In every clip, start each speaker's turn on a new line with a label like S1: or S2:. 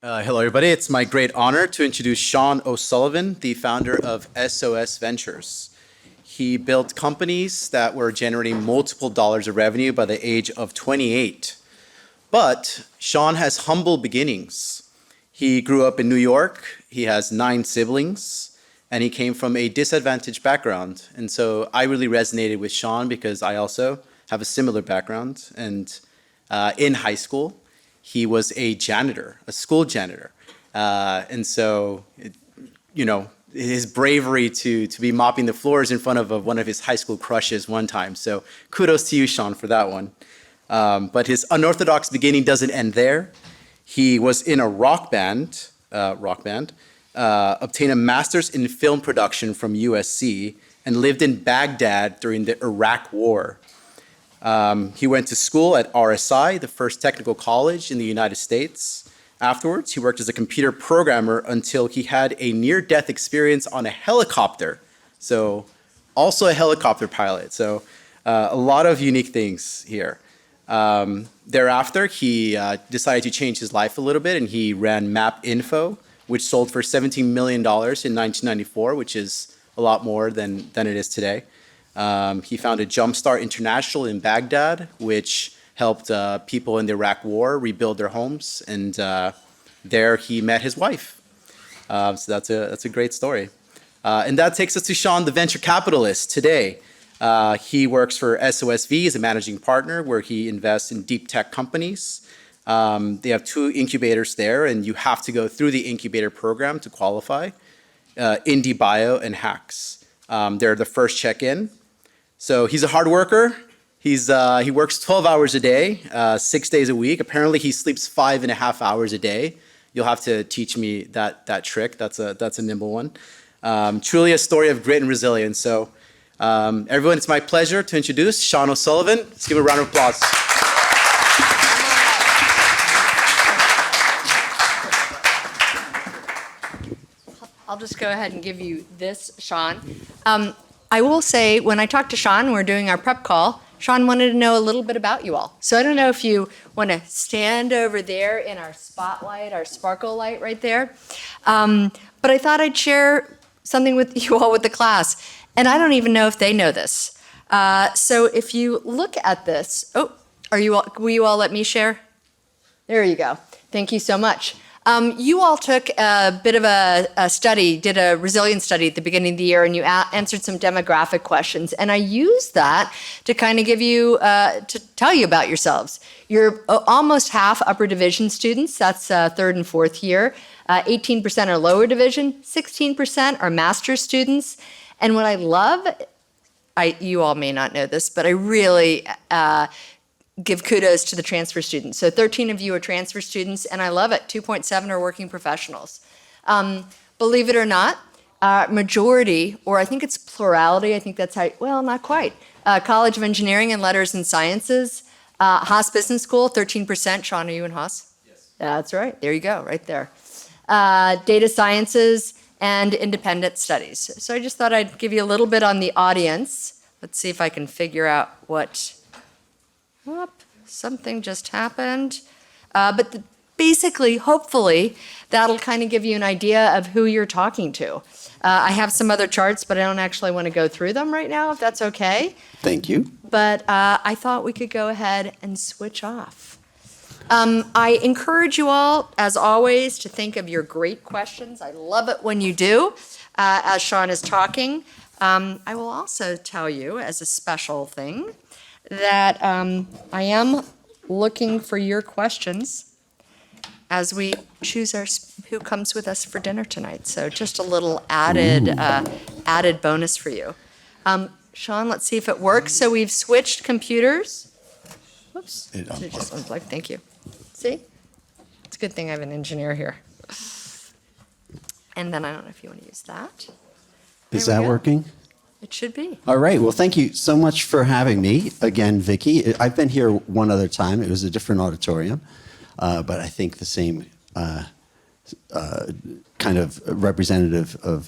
S1: Hello, everybody. It's my great honor to introduce Sean O'Sullivan, the founder of SOS Ventures. He built companies that were generating multiple dollars of revenue by the age of 28. But Sean has humble beginnings. He grew up in New York. He has 9 siblings, and he came from a disadvantaged background. And so I really resonated with Sean because I also have a similar background. And in high school, he was a janitor, a school janitor. And so, his bravery to be mopping the floors in front of one of his high school crushes one time. So kudos to you, Sean, for that one. But his unorthodox beginning doesn't end there. He was in a rock band, obtained a master's in film production from USC, and lived in Baghdad during the Iraq War. He went to school at RSI, the first technical college in the United States. Afterwards, he worked as a computer programmer until he had a near-death experience on a helicopter. So, also a helicopter pilot. So, a lot of unique things here. Thereafter, he decided to change his life a little bit, and he ran Map Info, which sold for $17 million in 1994, which is a lot more than it is today. He founded Jumpstart International in Baghdad, which helped people in the Iraq War rebuild their homes, and there he met his wife. So that's a great story. And that takes us to Sean, the venture capitalist, today. He works for SOSV as a managing partner, where he invests in deep tech companies. They have 2 incubators there, and you have to go through the incubator program to qualify. IndieBio and Hacks. They're the first check-in. So he's a hard worker. He works 12 hours a day, 6 days a week. Apparently he sleeps 5.5 hours a day. You'll have to teach me that trick. That's a nimble one. Truly a story of grit and resilience. So everyone, it's my pleasure to introduce Sean O'Sullivan. Let's give him a round of applause.
S2: I'll just go ahead and give you this, Sean. I will say, when I talked to Sean, we're doing our prep call, Sean wanted to know a little bit about you all. So I don't know if you want to stand over there in our spotlight, our sparkle light right there. But I thought I'd share something with you all with the class. And I don't even know if they know this. So if you look at this, will you all let me share? There you go. Thank you so much. You all took a bit of a study, did a resilience study at the beginning of the year, and you answered some demographic questions. And I used that to kind of give you, to tell you about yourselves. You're almost half upper division students. That's 3rd and 4th year. 18% are lower division. 16% are master's students. And what I love, you all may not know this, but I really give kudos to the transfer students. So 13 of you are transfer students, and I love it. 2.7 are working professionals. Believe it or not, majority, or I think it's plurality, I think that's how, well, not quite. College of Engineering and Letters and Sciences, Haas Business School, 13%. Sean, are you in Haas? Yes. That's right. There you go, right there. Data Sciences and Independent Studies. So I just thought I'd give you a little bit on the audience. Let's see if I can figure out what... something just happened. But basically, hopefully, that'll kind of give you an idea of who you're talking to. I have some other charts, but I don't actually want to go through them right now, if that's okay.
S3: Thank you.
S2: But I thought we could go ahead and switch off. I encourage you all, as always, to think of your great questions. I love it when you do, as Sean is talking. I will also tell you, as a special thing, that I am looking for your questions as we choose who comes with us for dinner tonight. So just a little added bonus for you. Sean, let's see if it works. So we've switched computers. Whoops. It just unplugged. Thank you. See? It's a good thing I have an engineer here. And then I don't know if you want to use that.
S3: Is that working?
S2: It should be.
S3: All right. Well, thank you so much for having me again, Vicki. I've been here one other time. It was a different auditorium, but I think the same kind of representative of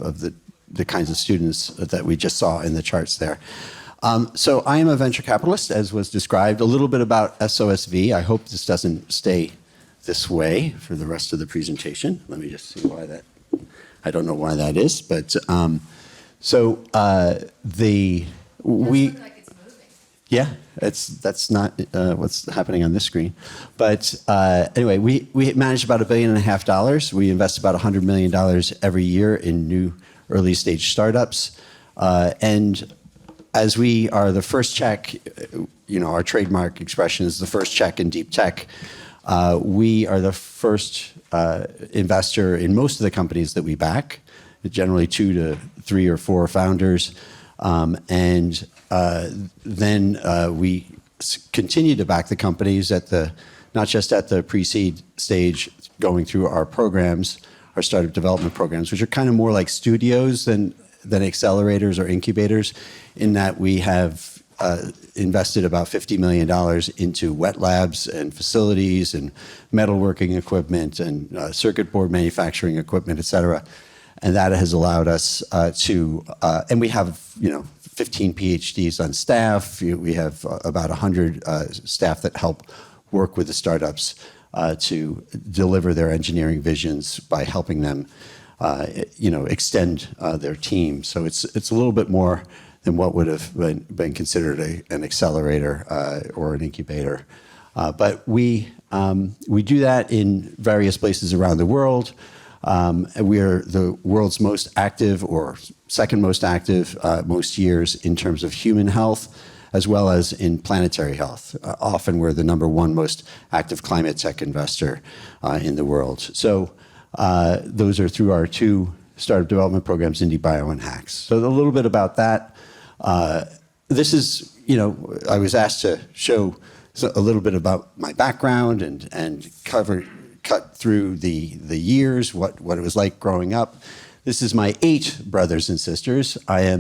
S3: the kinds of students that we just saw in the charts there. So I am a venture capitalist, as was described. A little bit about SOSV. I hope this doesn't stay this way for the rest of the presentation. Let me just see why that, I don't know why that is, but we. Yeah, that's not what's happening on this screen. But anyway, we manage about $1.5 billion. We invest about $100 million every year in new early stage startups. And as we are the first check, our trademark expression is the first check in deep tech. We are the first investor in most of the companies that we back, generally 2 to 3 or 4 founders. Then we continue to back the companies not just at the pre-seed stage, going through our programs, our startup development programs, which are kind of more like studios than accelerators or incubators, in that we have invested about $50 million into wet labs and facilities and metalworking equipment and circuit board manufacturing equipment, et cetera. And that has allowed us and we have, 15 PhDs on staff. We have about 100 staff that help work with the startups to deliver their engineering visions by helping them, extend their team. So it's a little bit more than what would have been considered an accelerator or an incubator. But we do that in various places around the world. We are the world's most active, or second most active, most years in terms of human health, as well as in planetary health. Often we're the #1 most active climate tech investor in the world. So those are through our 2 startup development programs, IndieBio and HAX. So a little bit about that. This is, I was asked to show a little bit about my background and cut through the years, what it was like growing up. This is my 8 brothers and sisters. I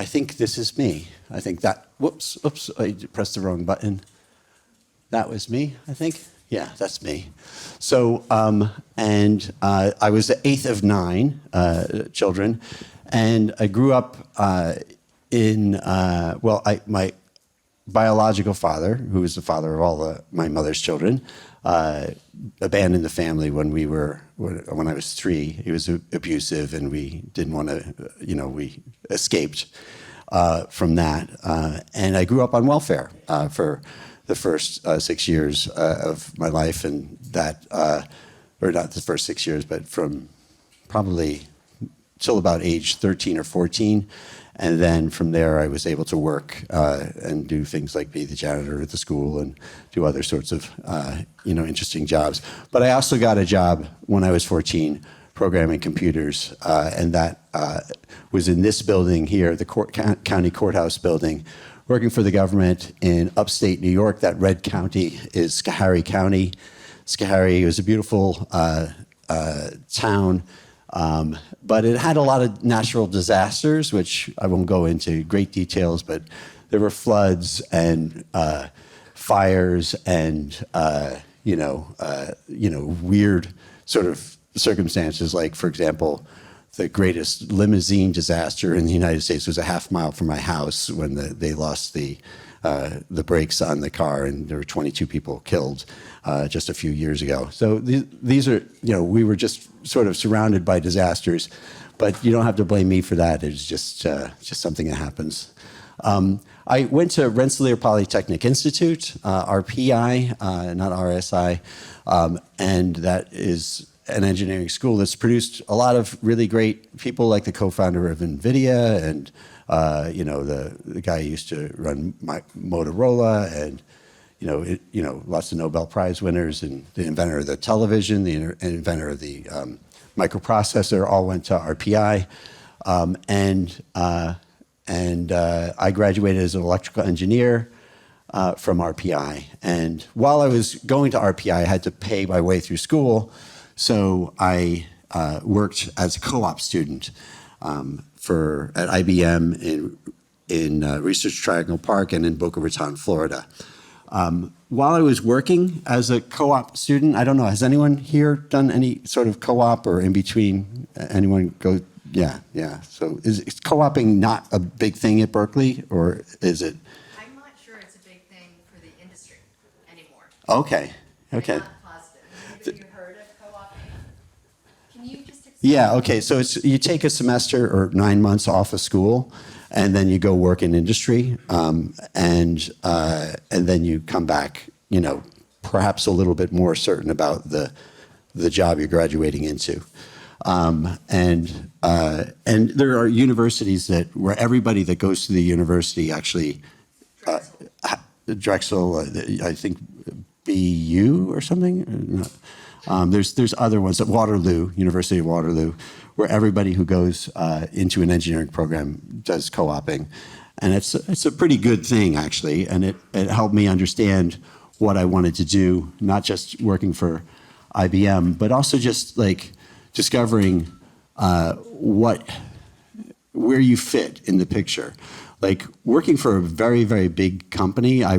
S3: think this is me. I think that, oops, I pressed the wrong button. That was me, I think. Yeah, that's me. So, I was the 8th of 9 children, and I grew up my biological father, who was the father of all my mother's children, abandoned the family when I was 3. He was abusive, and we didn't want to, we escaped from that. And I grew up on welfare for the first 6 years of my life, and that, or not the first 6 years, but from probably till about age 13 or 14. And then from there, I was able to work and do things like be the janitor at the school and do other sorts of, interesting jobs. But I also got a job when I was 14 programming computers, and that was in this building here, the county courthouse building, working for the government in upstate New York. That red county is Schoharie County. Schoharie was a beautiful town. But it had a lot of natural disasters, which I won't go into great details, but there were floods and fires and weird sort of circumstances. Like, for example, the greatest limousine disaster in the United States was a half mile from my house when they lost the brakes on the car, and there were 22 people killed just a few years ago. So these are, we were just sort of surrounded by disasters, but you don't have to blame me for that. It's just something that happens. I went to Rensselaer Polytechnic Institute, RPI, not RSI, and that is an engineering school that's produced a lot of really great people, like the co-founder of NVIDIA and the guy who used to run Motorola, and lots of Nobel Prize winners, and the inventor of the television, the inventor of the microprocessor, all went to RPI, and I graduated as an electrical engineer from RPI. And while I was going to RPI, I had to pay my way through school, so I worked as a co-op student at IBM in Research Triangle Park and in Boca Raton, Florida. While I was working as a co-op student, I don't know, has anyone here done any sort of co-op or in between? Anyone go? Yeah. So is co-oping not a big thing at Berkeley, or is it?
S2: I'm not sure it's a big thing for the industry anymore.
S3: Okay.
S2: I'm not
S3: Yeah, okay. So you take a semester or 9 months off of school, and then you go work in industry, and then you come back, perhaps a little bit more certain about the job you're graduating into. And there are universities where everybody that goes to the university actually, Drexel, I think BU or something. There's other ones at Waterloo, University of Waterloo, where everybody who goes into an engineering program does co-oping, and it's a pretty good thing actually, and it helped me understand what I wanted to do, not just working for IBM, but also just like discovering where you fit in the picture. Like working for a very, very big company, I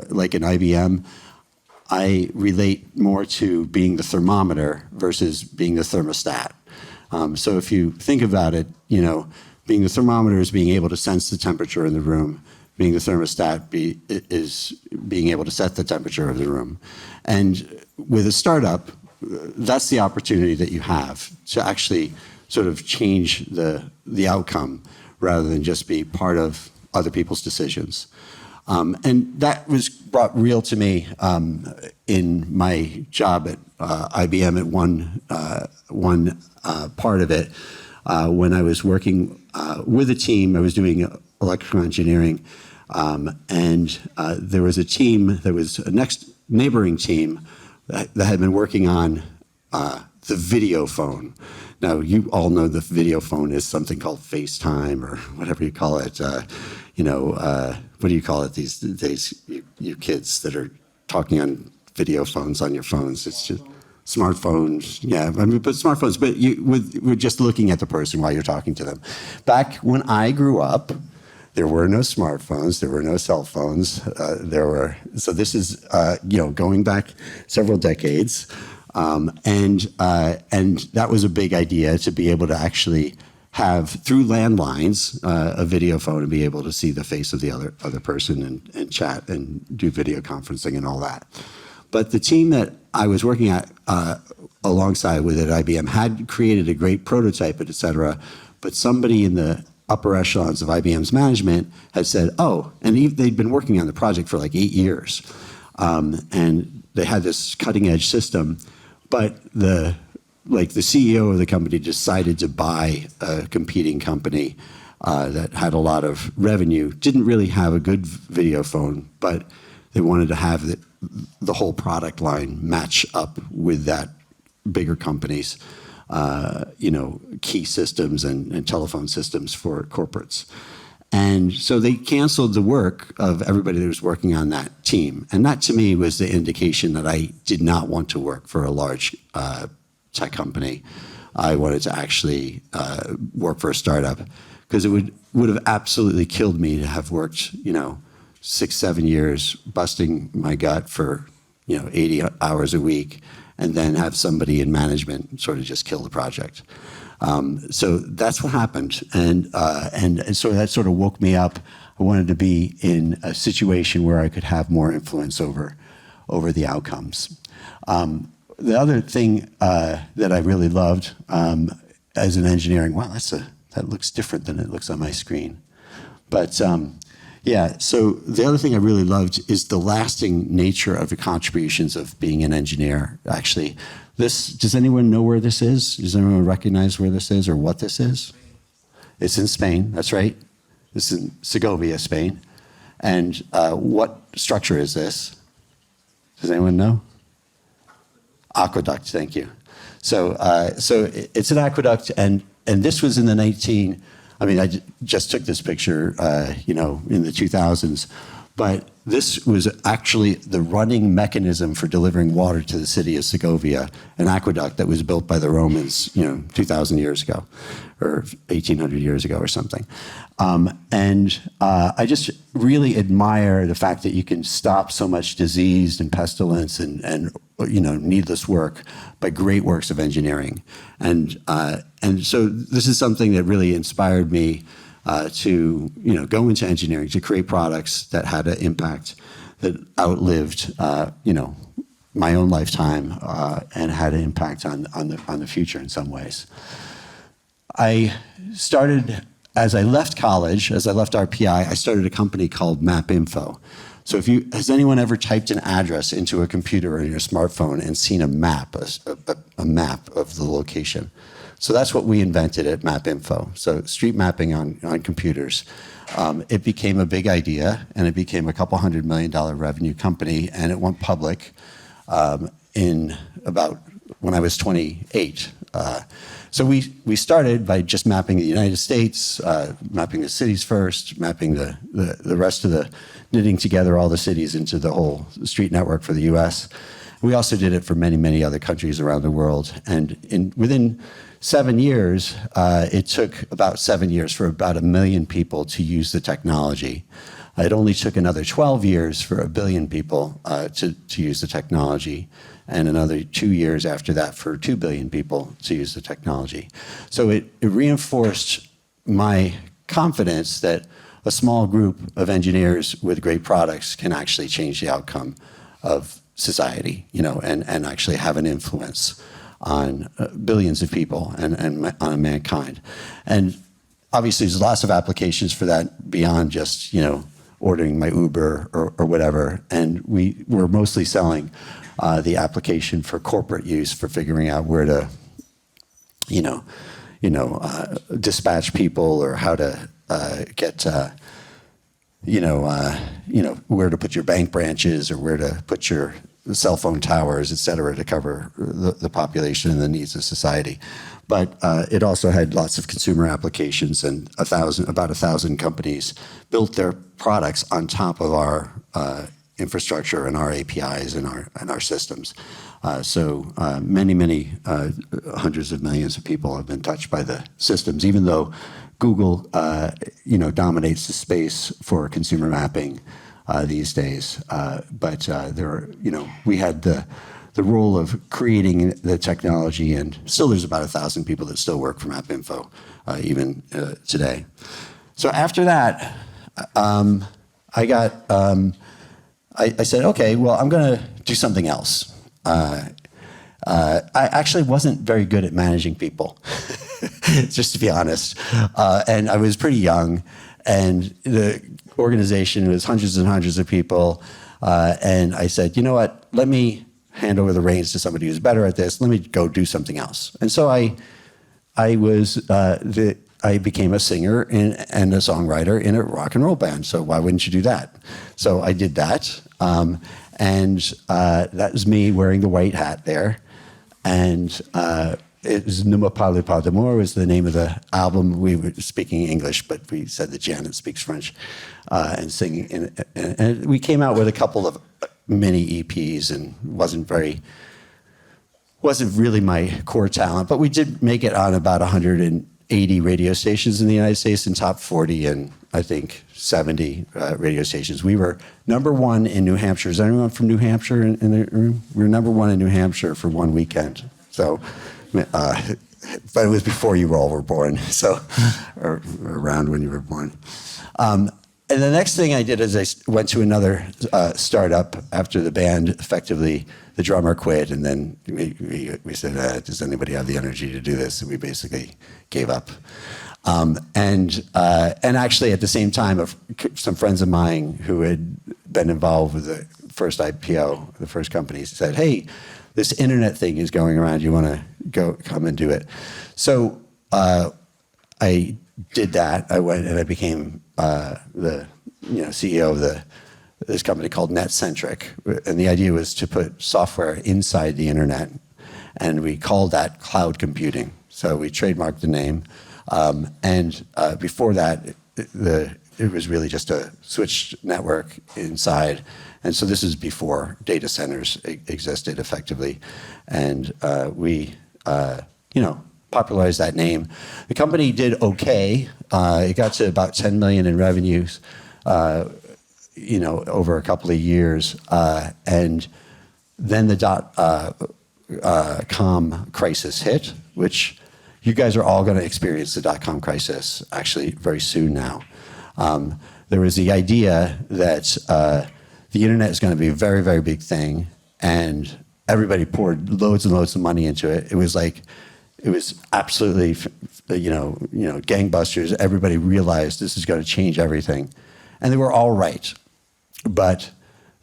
S3: like an IBM, I relate more to being the thermometer versus being the thermostat. So if you think about it, being the thermometer is being able to sense the temperature in the room. Being the thermostat is being able to set the temperature of the room. And with a startup, that's the opportunity that you have to actually sort of change the outcome rather than just be part of other people's decisions. And that was brought real to me in my job at IBM at one part of it. When I was working with a team, I was doing electrical engineering, and there was a team, there was a next neighboring team that had been working on the video phone. Now, you all know the video phone is something called FaceTime or whatever you call it. What do you call it these days, you kids that are talking on video phones on your phones? It's just smartphones. Yeah, but smartphones. But we're just looking at the person while you're talking to them. Back when I grew up, there were no smartphones. There were no cell phones. So this is going back several decades. And that was a big idea, to be able to actually have, through landlines, a video phone and be able to see the face of the other person and chat and do video conferencing and all that. But the team that I was working at alongside with at IBM had created a great prototype, et cetera, but somebody in the upper echelons of IBM's management had said, and they'd been working on the project for like 8 years. And they had this cutting edge system, but the CEO of the company decided to buy a competing company that had a lot of revenue, didn't really have a good video phone, but they wanted to have the whole product line match up with that bigger company's key systems and telephone systems for corporates. And so they canceled the work of everybody that was working on that team. And that, to me, was the indication that I did not want to work for a large tech company. I wanted to actually work for a startup, because it would have absolutely killed me to have worked, 6-7 years busting my gut for 80 hours a week, and then have somebody in management sort of just kill the project. So that's what happened, and so that sort of woke me up. I wanted to be in a situation where I could have more influence over the outcomes. The other thing that I really loved as an engineering, wow, that looks different than it looks on my screen. But yeah, so the other thing I really loved is the lasting nature of the contributions of being an engineer. Actually, does anyone know where this is? Does anyone recognize where this is or what this is? It's in Spain, that's right. This is in Segovia, Spain. And what structure is this? Does anyone know? Aqueduct, thank you. So it's an aqueduct, and this was in the I just took this picture, in the 2000s, but this was actually the running mechanism for delivering water to the city of Segovia, an aqueduct that was built by the Romans, 2,000 years ago, or 1,800 years ago or something. I just really admire the fact that you can stop so much disease and pestilence and needless work by great works of engineering. And so this is something that really inspired me to go into engineering, to create products that had an impact that outlived my own lifetime and had an impact on the future in some ways. I started, as I left college, as I left RPI, I started a company called MapInfo. So has anyone ever typed an address into a computer or your smartphone and seen a map, a map of the location? So that's what we invented at MapInfo. So street mapping on computers. It became a big idea, and it became a couple $100 million revenue company, and it went public in about when I was 28. So we started by just mapping the United States, mapping the cities first, mapping the rest of knitting together all the cities into the whole street network for the US. We also did it for many, many other countries around the world. And within 7 years, it took about 7 years for about 1 million people to use the technology. It only took another 12 years for 1 billion people to use the technology, and another 2 years after that for 2 billion people to use the technology. So it reinforced my confidence that a small group of engineers with great products can actually change the outcome of society, and actually have an influence on billions of people and on mankind. And obviously there's lots of applications for that beyond just, ordering my Uber or whatever. And we were mostly selling the application for corporate use, for figuring out where to, dispatch people, or how to get, where to put your bank branches, or where to put your cell phone towers, et cetera, to cover the population and the needs of society. But it also had lots of consumer applications, and about 1,000 companies built their products on top of our infrastructure and our APIs and our systems. So many hundreds of millions of people have been touched by the systems, even though Google, dominates the space for consumer mapping these days. But we had the role of creating the technology, and still there's about 1,000 people that still work for MapInfo even today. So after that, I said, okay, well, I'm going to do something else. I actually wasn't very good at managing people, just to be honest. And I was pretty young, and the organization was hundreds and hundreds of people. And I said, you know what, let me hand over the reins to somebody who's better at this. Let me go do something else. And so I became a singer and a songwriter in a rock and roll band. So why wouldn't you do that? So I did that. And that was me wearing the white hat there. And it was Ne me parle pas d'amour was the name of the album. We were speaking English, but we said that Janet speaks French, and singing. And we came out with a couple of mini EPs, and wasn't really my core talent. But we did make it on about 180 radio stations in the United States, and top 40 and I think 70 radio stations. We were #1 in New Hampshire. Is anyone from New Hampshire in the room? We were #1 in New Hampshire for one weekend. So, but it was before you all were born, so, or around when you were born. And the next thing I did is I went to another startup after the band. Effectively, the drummer quit, and then we said, does anybody have the energy to do this? And we basically gave up. And actually, at the same time, some friends of mine who had been involved with the first IPO, the first company, said, hey, this internet thing is going around. You want to come and do it? So I did that. I went and I became the CEO of this company called NetCentric, and the idea was to put software inside the internet, and we called that cloud computing. So we trademarked the name, and before that, it was really just a switched network inside, and so this is before data centers existed effectively, and we popularized that name. The company did okay. It got to about 10 million in revenues, over a couple of years, and then the dot-com crisis hit, which you guys are all going to experience the dot-com crisis actually very soon now. There was the idea that the internet is going to be a very, very big thing, and everybody poured loads and loads of money into it. It was absolutely, gangbusters. Everybody realized this is going to change everything. And they were all right. But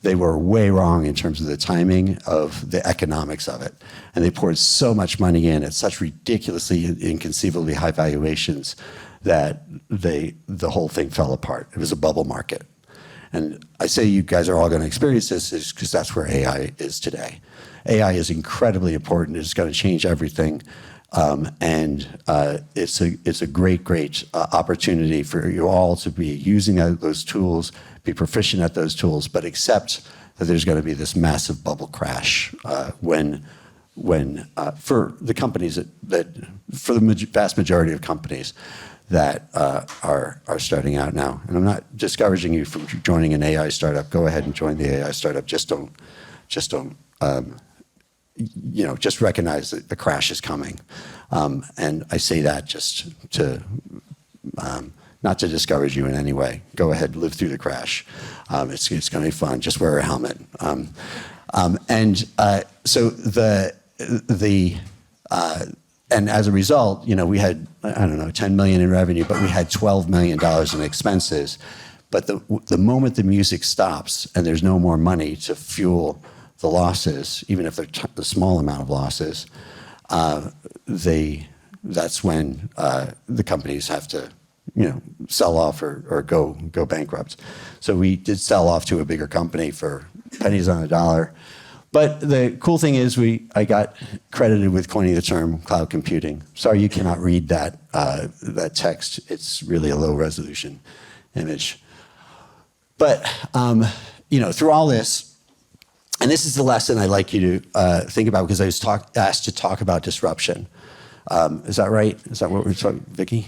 S3: they were way wrong in terms of the timing of the economics of it. And they poured so much money in at such ridiculously, inconceivably high valuations that the whole thing fell apart. It was a bubble market. And I say you guys are all going to experience this is because that's where AI is today. AI is incredibly important. It's going to change everything. It's a great opportunity for you all to be using those tools, be proficient at those tools, but accept that there's going to be this massive bubble crash when for the companies for the vast majority of companies that are starting out now. And I'm not discouraging you from joining an AI startup. Go ahead and join the AI startup. Just recognize that the crash is coming. And I say that just to, not to discourage you in any way. Go ahead, live through the crash. It's going to be fun. Just wear a helmet. And as a result, we had, I don't know, 10 million in revenue, but we had $12 million in expenses. But the moment the music stops and there's no more money to fuel the losses, even if they're a small amount of losses, that's when the companies have to, sell off or go bankrupt. So we did sell off to a bigger company for pennies on a dollar. But the cool thing is I got credited with coining the term cloud computing. Sorry you cannot read that text. It's really a low resolution image. But through all this, and this is the lesson I'd like you to think about because I was asked to talk about disruption. Is that right? Is that what we're talking, Vicky?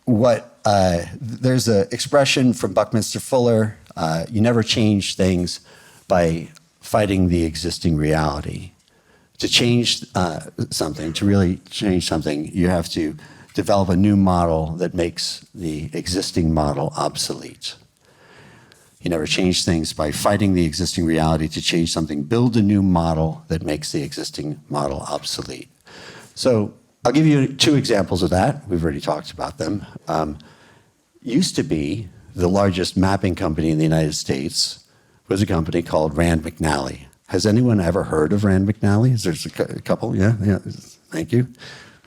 S3: There's an expression from Buckminster Fuller, you never change things by fighting the existing reality. To change something, to really change something, you have to develop a new model that makes the existing model obsolete. You never change things by fighting the existing reality. To change something, build a new model that makes the existing model obsolete. So I'll give you 2 examples of that. We've already talked about them. Used to be the largest mapping company in the United States was a company called Rand McNally. Has anyone ever heard of Rand McNally? There's a couple, yeah, thank you.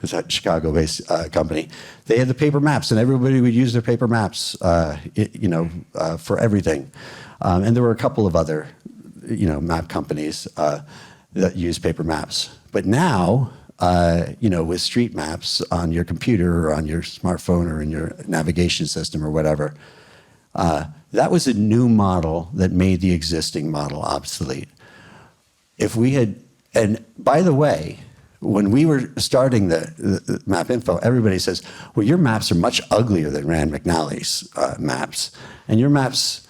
S3: It's a Chicago-based company. They had the paper maps, and everybody would use their paper maps, for everything. And there were a couple of other, map companies that use paper maps. But now, with street maps on your computer or on your smartphone or in your navigation system or whatever, that was a new model that made the existing model obsolete. And by the way, when we were starting the map info, everybody says, well, your maps are much uglier than Rand McNally's maps. And your maps,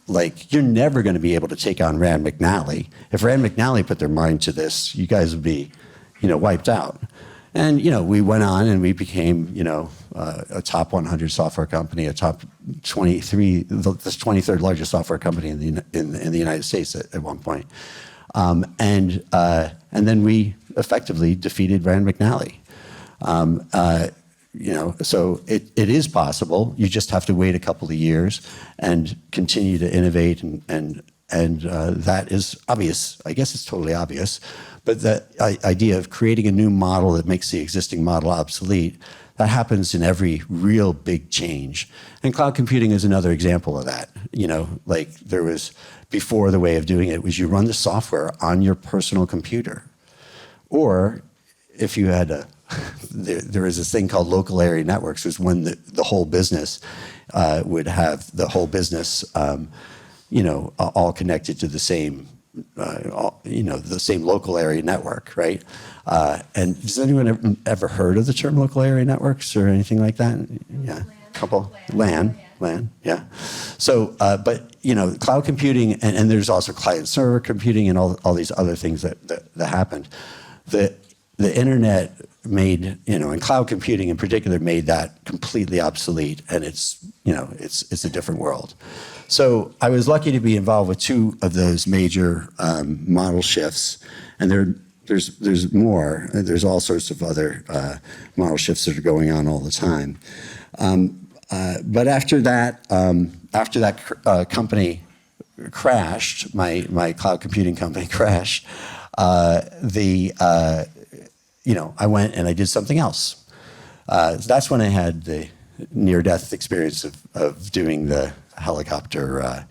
S3: like you're never going to be able to take on Rand McNally. If Rand McNally put their mind to this, you guys would be, wiped out. And, we went on and we became, a top 100 software company, a top 23, the 23rd largest software company in the United States at one point. And then we effectively defeated Rand McNally. So it is possible. You just have to wait a couple of years and continue to innovate, and that is obvious. I guess it's totally obvious. But the idea of creating a new model that makes the existing model obsolete, that happens in every real big change. And cloud computing is another example of that. Like there was, before the way of doing it was you run the software on your personal computer. Or if you had there is this thing called local area networks, was when the whole business would have the whole business, all connected to the same, the same local area network, right? And has anyone ever heard of the term local area networks or anything like that? Yeah, LAN, yeah. So, but cloud computing, and there's also client server computing and all these other things that happened. The internet made, and cloud computing in particular made that completely obsolete, and it's a different world. So I was lucky to be involved with two of those major model shifts, and there's more. There's all sorts of other model shifts that are going on all the time. But after that company crashed, my cloud computing company crashed, I went and I did something else. That's when I had the near-death experience of doing the helicopter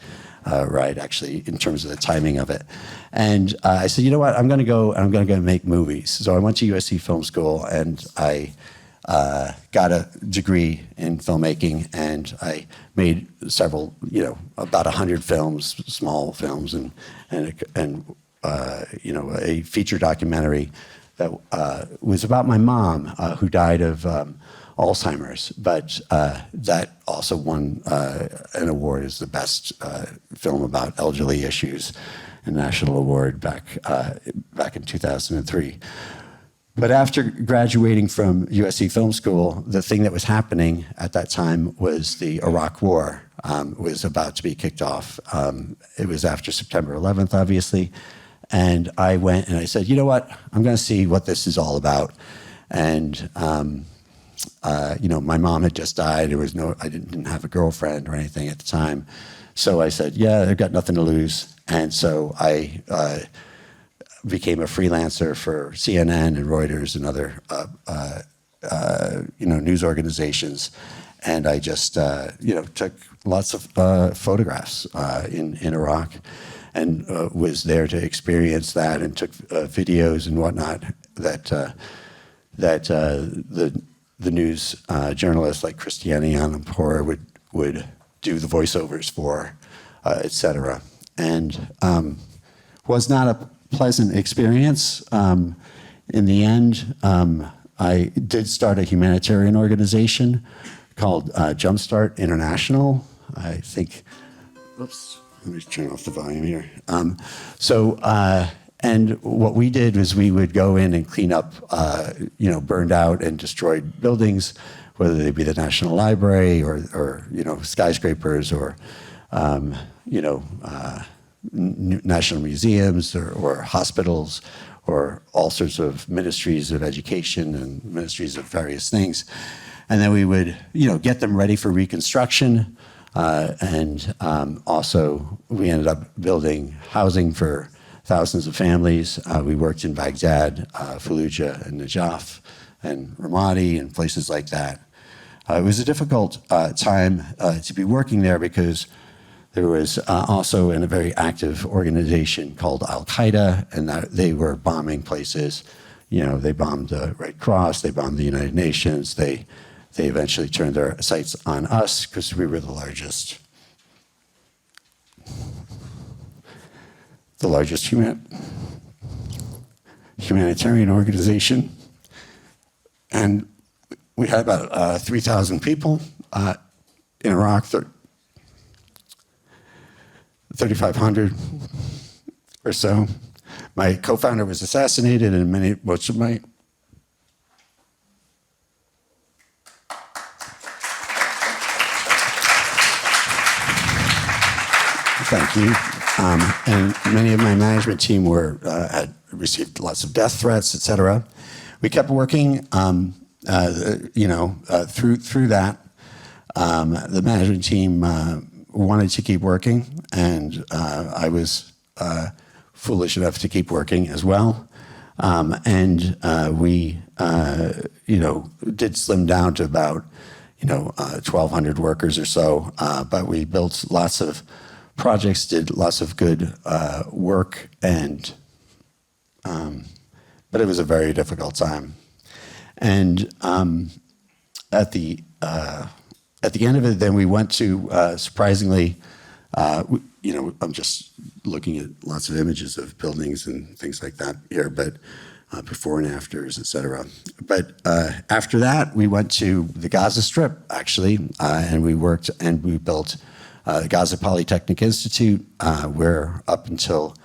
S3: ride, actually, in terms of the timing of it. And I said, you know what, I'm going to go make movies. So I went to USC Film School, and I got a degree in filmmaking, and I made several, about 100 films, small films, and a feature documentary that was about my mom, who died of Alzheimer's, but that also won an award as the best film about elderly issues, a national award back in 2003. But after graduating from USC Film School, the thing that was happening at that time was the Iraq War was about to be kicked off. It was after September 11th, obviously. And I went and I said, you know what, I'm going to see what this is all about. And, my mom had just died. I didn't have a girlfriend or anything at the time. So I said, yeah, I've got nothing to lose. And so I became a freelancer for CNN and Reuters and other, news organizations. And I just, took lots of photographs in Iraq, and was there to experience that, and took videos and whatnot that the news journalists like Christiane Amanpour would do the voiceovers for, et cetera. And was not a pleasant experience. In the end, I did start a humanitarian organization called Jumpstart International. I think, oops, let me turn off the volume here. And what we did was we would go in and clean up, burned out and destroyed buildings, whether they be the National Library or skyscrapers or, national museums or hospitals or all sorts of ministries of education and ministries of various things. And then we would, get them ready for reconstruction. And also we ended up building housing for thousands of families. We worked in Baghdad, Fallujah, and Najaf, and Ramadi, and places like that. It was a difficult time to be working there because there was also a very active organization called Al-Qaeda, and they were bombing places. They bombed the Red Cross, they bombed the United Nations. They eventually turned their sights on us because we were the largest humanitarian organization. And we had about 3,000 people in Iraq, 3,500 or so. My co-founder was assassinated, and most of my thank you. And many of my management team had received lots of death threats, et cetera. We kept working, through that. The management team wanted to keep working, and I was foolish enough to keep working as well. We, did slim down to about, 1,200 workers or so, but we built lots of projects, did lots of good work, but it was a very difficult time. And at the end of it, then we went to surprisingly, I'm just looking at lots of images of buildings and things like that here, but before and afters, et cetera. But after that, we went to the Gaza Strip, actually, and we worked and we built the Gaza Polytechnic Institute, where up until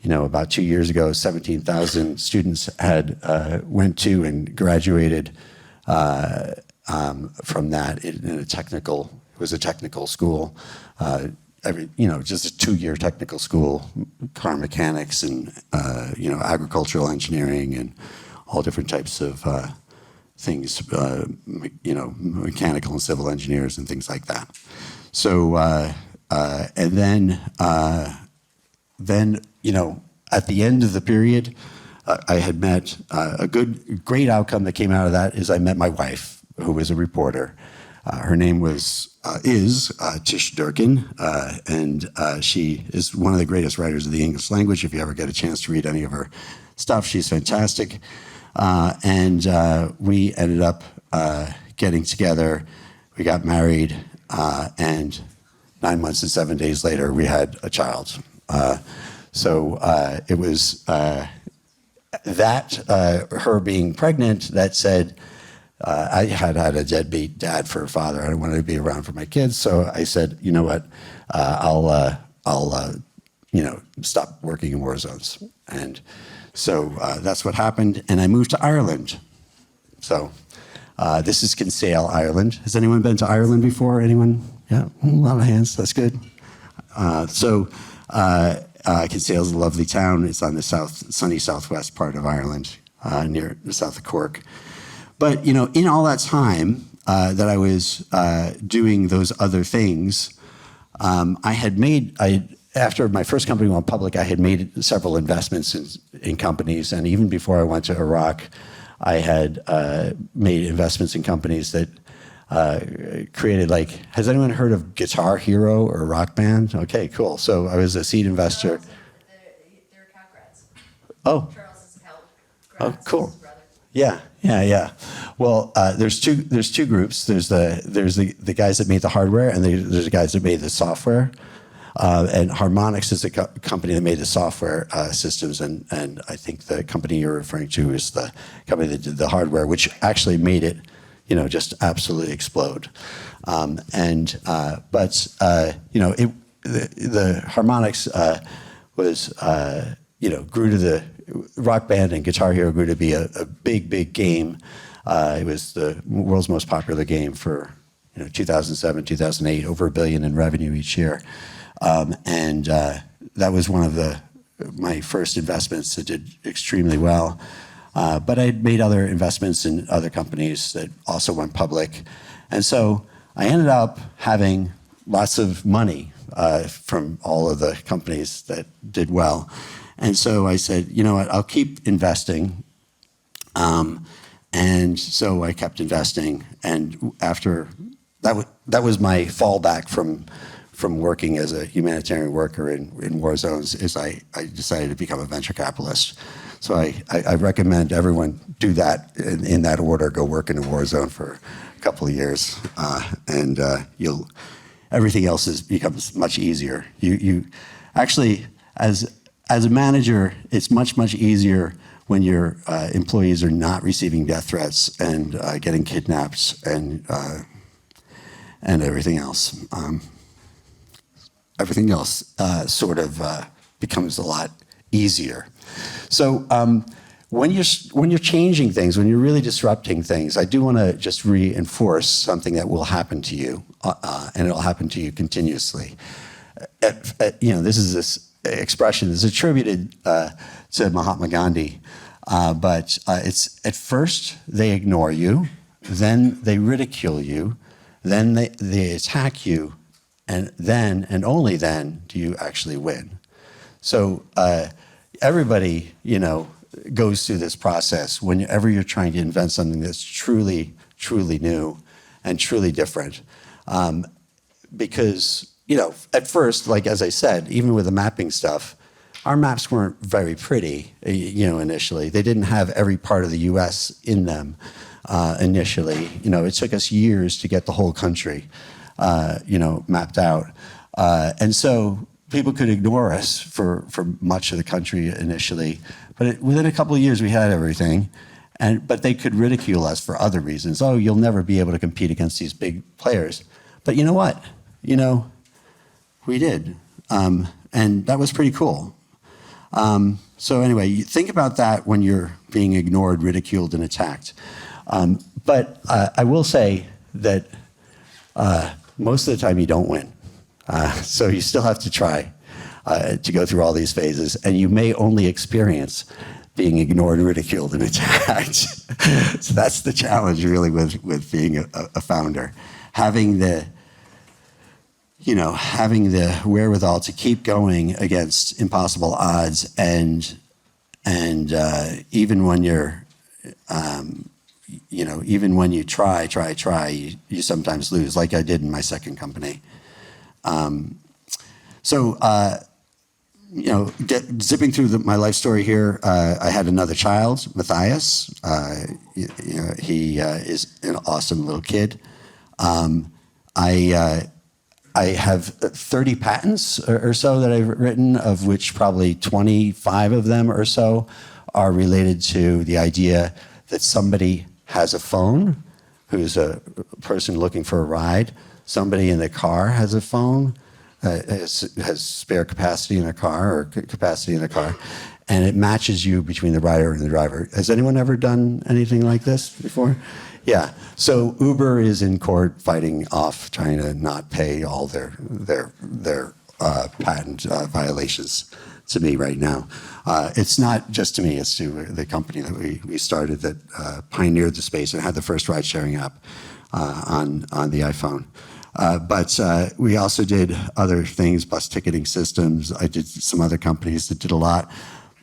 S3: about 2 years ago, 17,000 students had went to and graduated from that in a technical. It was a technical school. Just a 2-year technical school, car mechanics and agricultural engineering and all different types of things, mechanical and civil engineers and things like that. So, and then, at the end of the period, I had met a great outcome that came out of that is I met my wife, who was a reporter. Her name is Tish Durkin, and she is one of the greatest writers of the English language. If you ever get a chance to read any of her stuff, she's fantastic. And we ended up getting together. We got married, and 9 months and 7 days later, we had a child. So it was her being pregnant that said, I had a deadbeat dad for a father. I didn't want to be around for my kids. So I said, you know what, I'll stop working in war zones. And so that's what happened. And I moved to Ireland. So this is Kinsale, Ireland. Has anyone been to Ireland before? Anyone? Yeah, a lot of hands. That's good. Kinsale is a lovely town. It's on the sunny southwest part of Ireland, near the south of Cork. But, in all that time that I was doing those other things, after my first company went public, I had made several investments in companies. And even before I went to Iraq, I had made investments in companies that created, has anyone heard of Guitar Hero or Rock Band? Okay, cool. So I was a seed investor.
S2: They're cow grads.
S3: Oh.
S2: Charles is held.
S3: Oh, cool. Yeah. Well, there's two groups. There's the guys that made the hardware, and there's the guys that made the software. And Harmonix is the company that made the software systems, and I think the company you're referring to is the company that did the hardware, which actually made it, just absolutely explode. The Harmonix was, grew to the Rock Band, and Guitar Hero grew to be a big game. It was the world's most popular game for 2007, 2008, over $1 billion in revenue each year. That was one of my first investments that did extremely well. But I'd made other investments in other companies that also went public. And so I ended up having lots of money from all of the companies that did well. And so I said, you know what, I'll keep investing. And so I kept investing. And after that was my fallback from working as a humanitarian worker in war zones, is I decided to become a venture capitalist. So I recommend everyone do that in that order. Go work in a war zone for a couple of years, and everything else becomes much easier. You actually, as a manager, it's much easier when your employees are not receiving death threats and getting kidnapped and everything else. Everything else sort of becomes a lot easier. So when you're changing things, when you're really disrupting things, I do want to just reinforce something that will happen to you, and it'll happen to you continuously. This is this expression is attributed to Mahatma Gandhi, but it's at first they ignore you, then they ridicule you, then they attack you, and then and only then do you actually win. So everybody, goes through this process whenever you're trying to invent something that's truly new and truly different. Because, at first, as I said, even with the mapping stuff, our maps weren't very pretty, initially. They didn't have every part of the US in them initially. It took us years to get the whole country, mapped out. And so people could ignore us for much of the country initially, but within a couple of years we had everything, but they could ridicule us for other reasons. Oh, you'll never be able to compete against these big players. But you know what? We did, and that was pretty cool. So anyway, you think about that when you're being ignored, ridiculed, and attacked. But I will say that most of the time you don't win. So you still have to try to go through all these phases, and you may only experience being ignored, ridiculed, and attacked. So that's the challenge, really, with being a founder. Having the wherewithal to keep going against impossible odds, and even when you're, even when you try, you sometimes lose, like I did in my second company. Zipping through my life story here, I had another child, Matthias. He is an awesome little kid. I have 30 patents or so that I've written, of which probably 25 of them or so are related to the idea that somebody has a phone, who's a person looking for a ride. Somebody in the car has a phone, has spare capacity in a car or capacity in a car, and it matches you between the rider and the driver. Has anyone ever done anything like this before? Yeah. So Uber is in court fighting off, trying to not pay all their patent violations to me right now. It's not just to me, it's to the company that we started that pioneered the space and had the first ride-sharing app on the iPhone. But we also did other things, bus ticketing systems. I did some other companies that did a lot.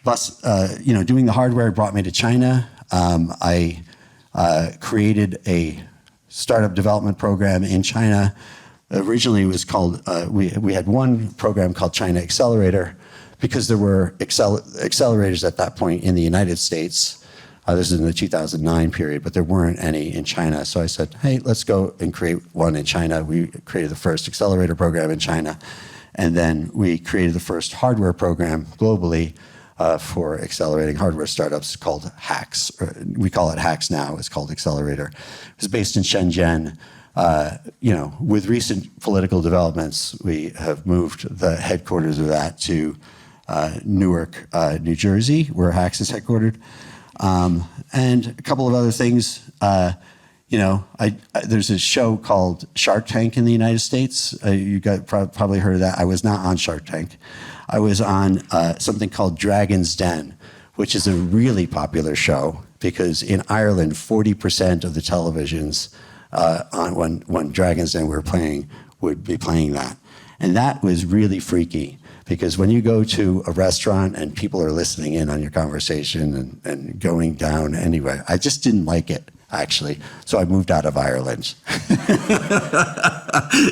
S3: Doing the hardware brought me to China. I created a startup development program in China. Originally, it was called, we had one program called China Accelerator, because there were accelerators at that point in the United States. This is in the 2009 period, but there weren't any in China. So I said, hey, let's go and create one in China. We created the first accelerator program in China. And then we created the first hardware program globally for accelerating hardware startups called HAX. We call it HAX now. It's called Accelerator. It was based in Shenzhen. With recent political developments, we have moved the headquarters of that to Newark, New Jersey, where HAX is headquartered. And a couple of other things. There's a show called Shark Tank in the United States. You guys probably heard of that. I was not on Shark Tank. I was on something called Dragon's Den, which is a really popular show because in Ireland, 40% of the televisions when Dragon's Den were playing would be playing that. And that was really freaky because when you go to a restaurant and people are listening in on your conversation and going down anyway, I just didn't like it, actually. So I moved out of Ireland.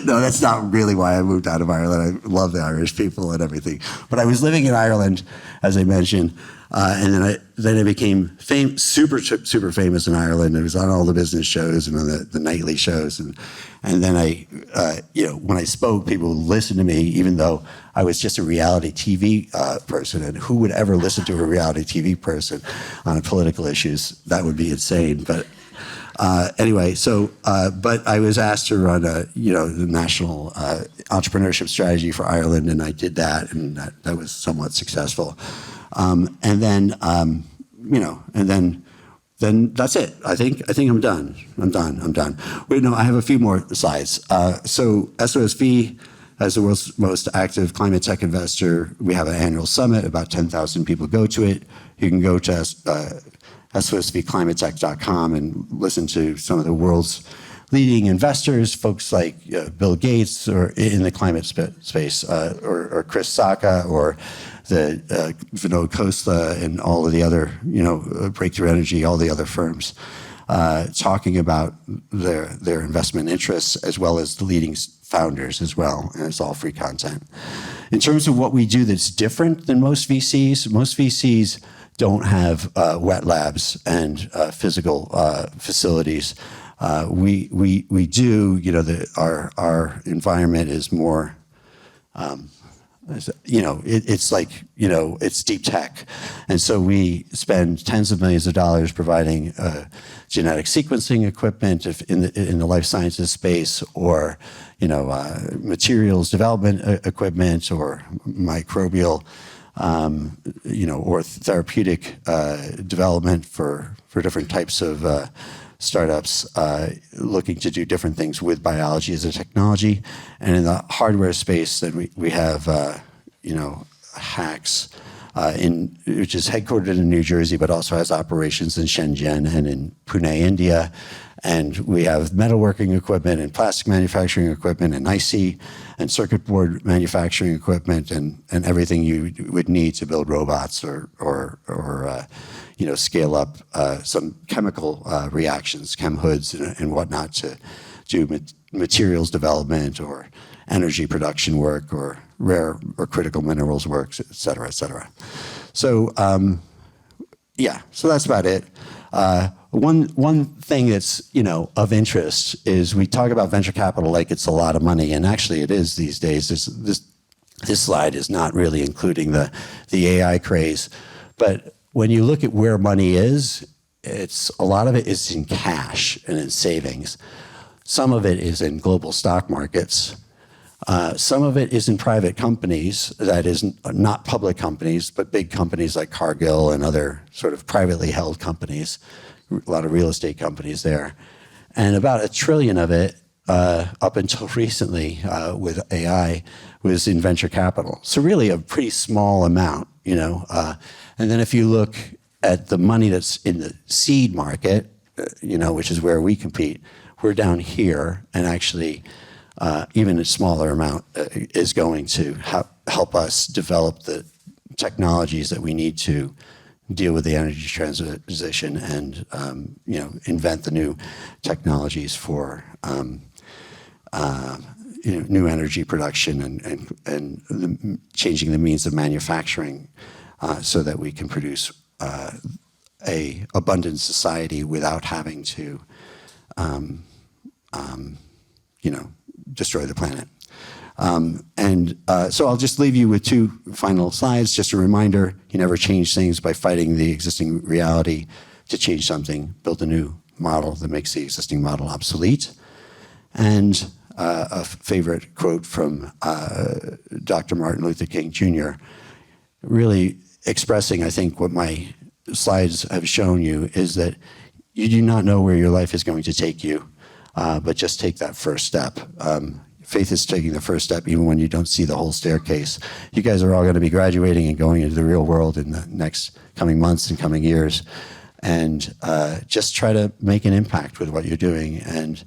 S3: No, that's not really why I moved out of Ireland. I love the Irish people and everything. But I was living in Ireland, as I mentioned, and then I became super famous in Ireland. I was on all the business shows and on the nightly shows. And then when I spoke, people would listen to me, even though I was just a reality TV person. And who would ever listen to a reality TV person on political issues? That would be insane. But anyway, but I was asked to run the national entrepreneurship strategy for Ireland, and I did that, and that was somewhat successful. Then that's it. I think I'm done. I'm done. Wait, no, I have a few more slides. So SOSV, as the world's most active climate tech investor, we have an annual summit. About 10,000 people go to it. You can go to SOSVclimatetech.com and listen to some of the world's leading investors, folks like Bill Gates or in the climate space, or Chris Sacca, or the Vinod Khosla and all of the other, Breakthrough Energy, all the other firms, talking about their investment interests as well as the leading founders as well, and it's all free content. In terms of what we do that's different than most VCs don't have wet labs and physical facilities. We do, our environment is more, it's deep tech. And so we spend tens of millions of dollars providing genetic sequencing equipment in the life sciences space, or, materials development equipment, or microbial or therapeutic development for different types of startups looking to do different things with biology as a technology. And in the hardware space, then we have, Hacks, which is headquartered in New Jersey, but also has operations in Shenzhen and in Pune, India. And we have metalworking equipment and plastic manufacturing equipment and IC and circuit board manufacturing equipment and everything you would need to build robots or scale up some chemical reactions, chem hoods and whatnot to do materials development or energy production work or rare or critical minerals works, et cetera, et cetera. So, so that's about it. One thing that's of interest is we talk about venture capital like it's a lot of money, and actually it is these days. This slide is not really including the AI craze, but when you look at where money is, a lot of it is in cash and in savings. Some of it is in global stock markets. Some of it is in private companies, that is not public companies, but big companies like Cargill and other sort of privately held companies, a lot of real estate companies there. And about $1 trillion of it, up until recently with AI, was in venture capital. So really a pretty small amount, And then if you look at the money that's in the seed market, which is where we compete, we're down here, and actually even a smaller amount is going to help us develop the technologies that we need to deal with the energy transition and invent the new technologies for new energy production and changing the means of manufacturing so that we can produce a abundant society without having to destroy the planet. So I'll just leave you with 2 final slides. Just a reminder, you never change things by fighting the existing reality. To change something, build a new model that makes the existing model obsolete. And a favorite quote from Dr. Martin Luther King Jr., really expressing, I think, what my slides have shown you, is that you do not know where your life is going to take you, but just take that first step. Faith is taking the first step even when you don't see the whole staircase. You guys are all going to be graduating and going into the real world in the next coming months and coming years. And just try to make an impact with what you're doing. And,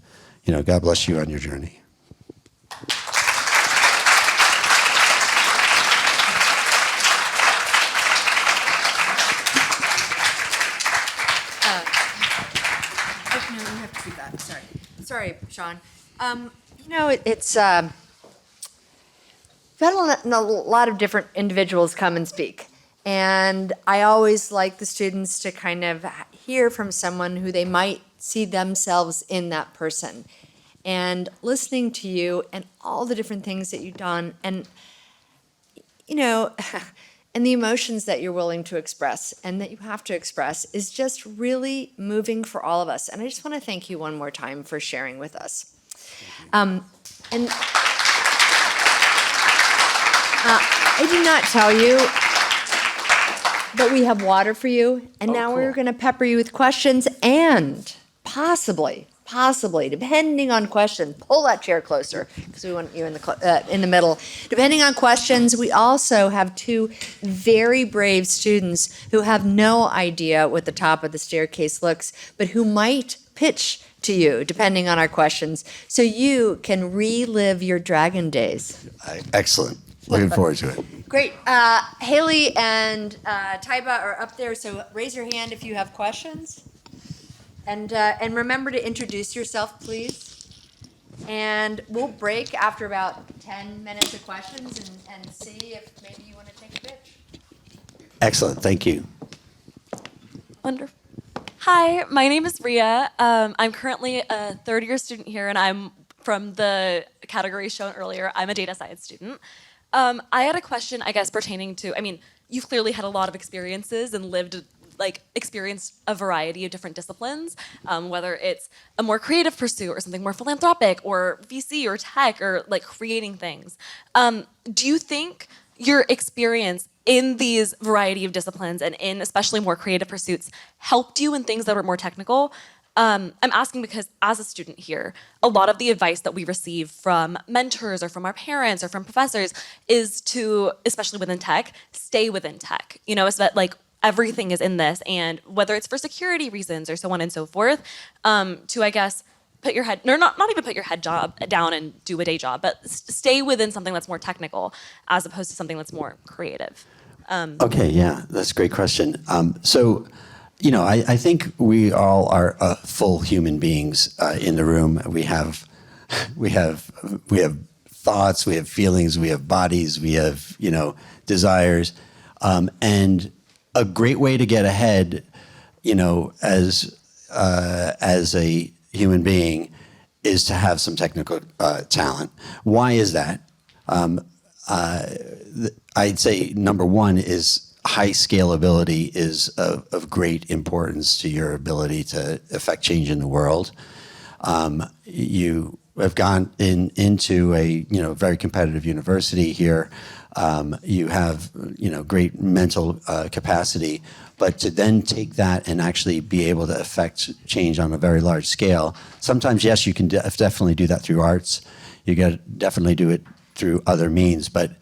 S3: God bless you on your journey.
S2: No, you have to do that. Sorry, Sean. It's we've had a lot of different individuals come and speak. And I always like the students to kind of hear from someone who they might see themselves in that person. And listening to you and all the different things that you've done and, and the emotions that you're willing to express and that you have to express is just really moving for all of us. And I just want to thank you one more time for sharing with us. And I did not tell you, but we have water for you. And now we're going to pepper you with questions and possibly, depending on questions, pull that chair closer because we want you in the middle. Depending on questions, we also have 2 very brave students who have no idea what the top of the staircase looks, but who might pitch to you, depending on our questions, so you can relive your dragon days.
S3: Excellent. Looking forward to it.
S2: Great. Haley and Taiba are up there, so raise your hand if you have questions. And remember to introduce yourself, please. And we'll break after about 10 minutes of questions and see if maybe you want to take a pitch.
S3: Excellent. Thank you.
S4: Wonderful. Hi, my name is Ria. I'm currently a 3rd-year student here, and I'm from the category shown earlier. I'm a data science student. I had a question, I guess, pertaining to, you've clearly had a lot of experiences and experienced a variety of different disciplines, whether it's a more creative pursuit or something more philanthropic or VC or tech or creating things. Do you think your experience in these variety of disciplines and in especially more creative pursuits helped you in things that were more technical? I'm asking because as a student here, a lot of the advice that we receive from mentors or from our parents or from professors is to, especially within tech, stay within tech. You know, so that like everything is in this, and whether it's for security reasons or so on and so forth, to I guess put your head, or not even put your head down and do a day job, but stay within something that's more technical as opposed to something that's more creative.
S3: Okay, yeah, that's a great question. So, you know, I think we all are full human beings in the room. We have thoughts, we have feelings, we have bodies, we have, you know, desires, and a great way to get ahead, you know, as a human being, is to have some technical talent. Why is that? I'd say number one is high scalability is of great importance to your ability to affect change in the world. You have gone into a very competitive university here. You have great mental capacity, but to then take that and actually be able to affect change on a very large scale. Sometimes, yes, you can definitely do that through arts. You got definitely do it through other means, but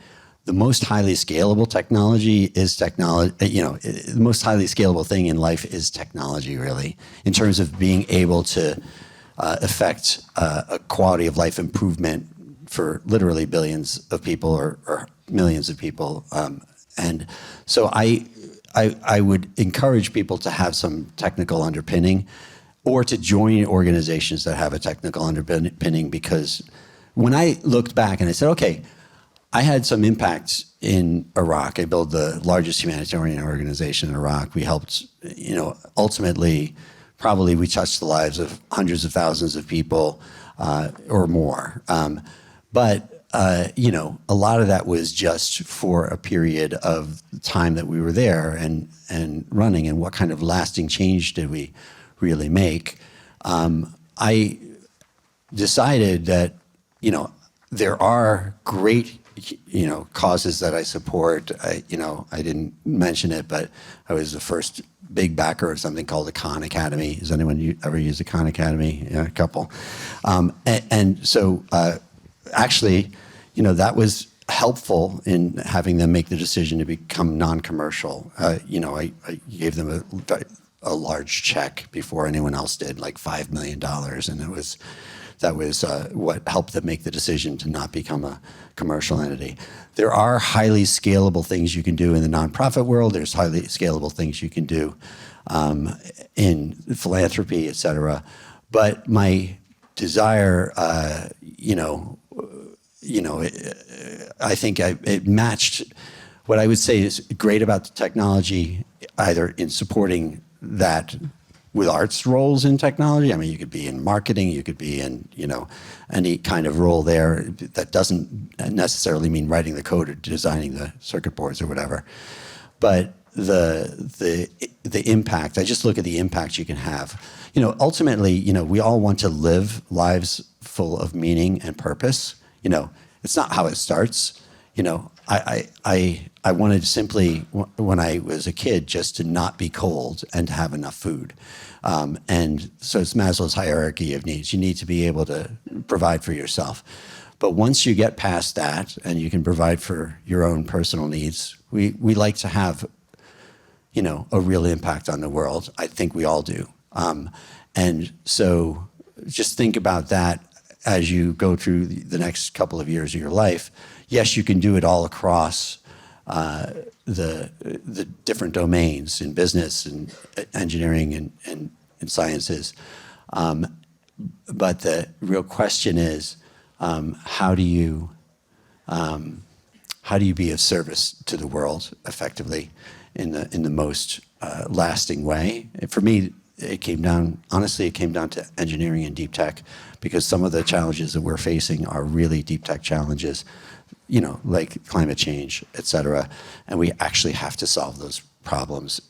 S3: the most highly scalable technology is technology. The most highly scalable thing in life is technology, really, in terms of being able to affect a quality of life improvement for literally billions of people or millions of people. And so I would encourage people to have some technical underpinning or to join organizations that have a technical underpinning, because when I looked back and I said, okay, I had some impact in Iraq. I built the largest humanitarian organization in Iraq. We helped, ultimately, probably we touched the lives of hundreds of thousands of people or more. But a lot of that was just for a period of time that we were there and running, and what kind of lasting change did we really make? I decided that, there are great, causes that I support. I didn't mention it, but I was the first big backer of something called the Khan Academy. Has anyone ever used the Khan Academy? Yeah, a couple. So actually, that was helpful in having them make the decision to become non-commercial. I gave them a large check before anyone else did, like $5 million, and that was what helped them make the decision to not become a commercial entity. There are highly scalable things you can do in the nonprofit world. There's highly scalable things you can do in philanthropy, et cetera. But my desire, I think it matched what I would say is great about the technology, either in supporting that with arts roles in technology. I mean, you could be in marketing, you could be in, any kind of role there that doesn't necessarily mean writing the code or designing the circuit boards or whatever. But the impact, I just look at the impact you can have. Ultimately, we all want to live lives full of meaning and purpose. It's not how it starts. I wanted simply, when I was a kid, just to not be cold and to have enough food. And so it's Maslow's hierarchy of needs. You need to be able to provide for yourself. But once you get past that and you can provide for your own personal needs, we like to have, a real impact on the world. I think we all do. And so just think about that as you go through the next couple of years of your life. Yes, you can do it all across the different domains in business and engineering and sciences. But the real question is, how do you be of service to the world effectively in the most lasting way? For me, it came down to engineering and deep tech, because some of the challenges that we're facing are really deep tech challenges, like climate change, et cetera. And we actually have to solve those problems,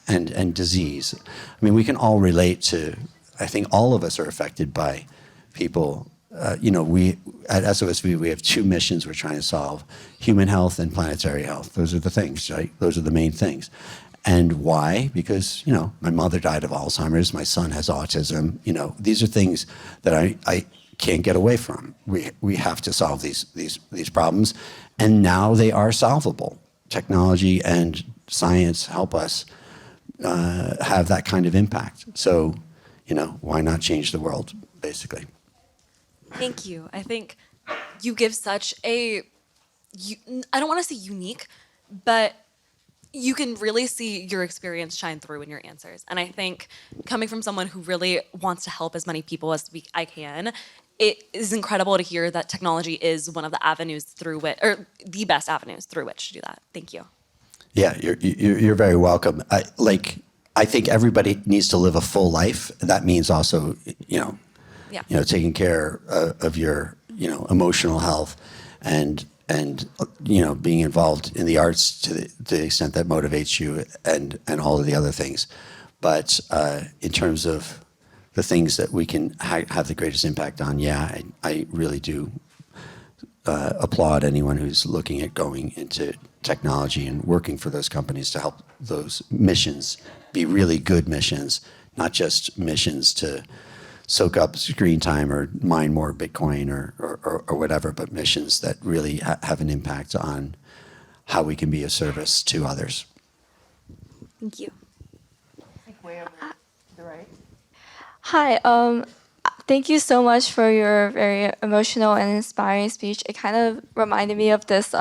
S3: and disease. I mean, we can all relate to, I think all of us are affected by people we at SOSV, we have two missions we're trying to solve: human health and planetary health. Those are the things, right? Those are the main things. And why? Because, my mother died of Alzheimer's, my son has autism. These are things that I can't get away from. We have to solve these problems, and now they are solvable. Technology and science help us have that kind of impact. So, why not change the world, basically?
S4: Thank you. I think you give such I don't want to say unique, but you can really see your experience shine through in your answers. And I think coming from someone who really wants to help as many people as I can, it is incredible to hear that technology is one of the avenues through which, or the best avenues through which to do that. Thank you.
S3: Yeah, you're very welcome. I think everybody needs to live a full life. That means also, taking care of your, emotional health, and being involved in the arts to the extent that motivates you, and all of the other things. But in terms of the things that we can have the greatest impact on, I really do applaud anyone who's looking at going into technology and working for those companies to help those missions be really good missions, not just missions to soak up screen time or mine more Bitcoin or whatever, but missions that really have an impact on how we can be of service to others.
S4: Thank you.
S5: Hi, thank you so much for your very emotional and inspiring speech. It kind of reminded me of this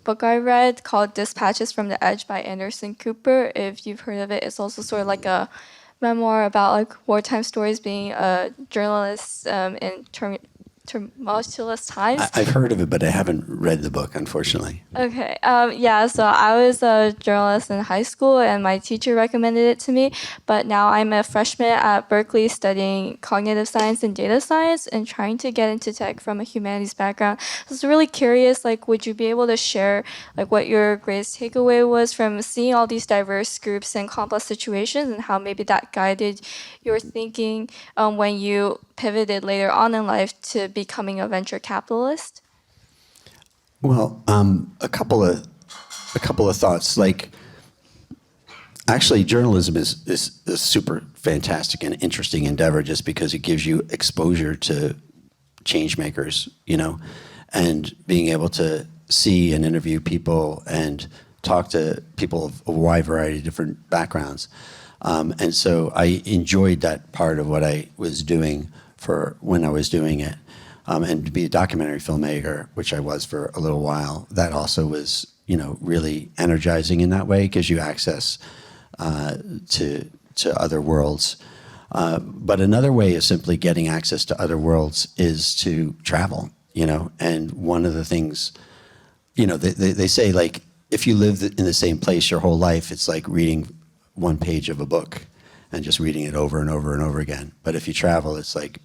S5: book I read called Dispatches from the Edge by Anderson Cooper. If you've heard of it, it's also sort of like a memoir about wartime stories, being a journalist in tumultuous times.
S3: I've heard of it, but I haven't read the book, unfortunately.
S5: Okay. So I was a journalist in high school, and my teacher recommended it to me. But now I'm a freshman at Berkeley studying cognitive science and data science and trying to get into tech from a humanities background. So I was really curious, would you be able to share, what your greatest takeaway was from seeing all these diverse groups and complex situations, and how maybe that guided your thinking when you pivoted later on in life to becoming a venture capitalist?
S3: Well, a couple of thoughts. Actually, journalism is a super fantastic and interesting endeavor, just because it gives you exposure to change makers, and being able to see and interview people and talk to people of a wide variety of different backgrounds. And so I enjoyed that part of what I was doing for when I was doing it. And to be a documentary filmmaker, which I was for a little while, that also was, really energizing in that way, because you access to other worlds. But another way of simply getting access to other worlds is to travel, and one of the things, they say, if you live in the same place your whole life, it's like reading one page of a book and just reading it over and over and over again. But if you travel, it's like,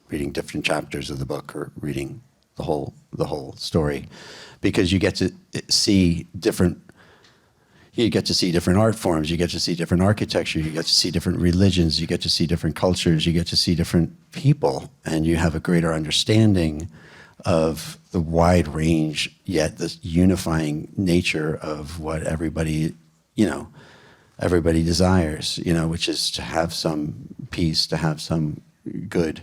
S3: reading different chapters of the book, or reading the whole story, because you get to see different art forms, you get to see different architecture, you get to see different religions, you get to see different cultures, you get to see different people, and you have a greater understanding of the wide range, yet the unifying nature of what everybody desires, which is to have some peace, to have some good,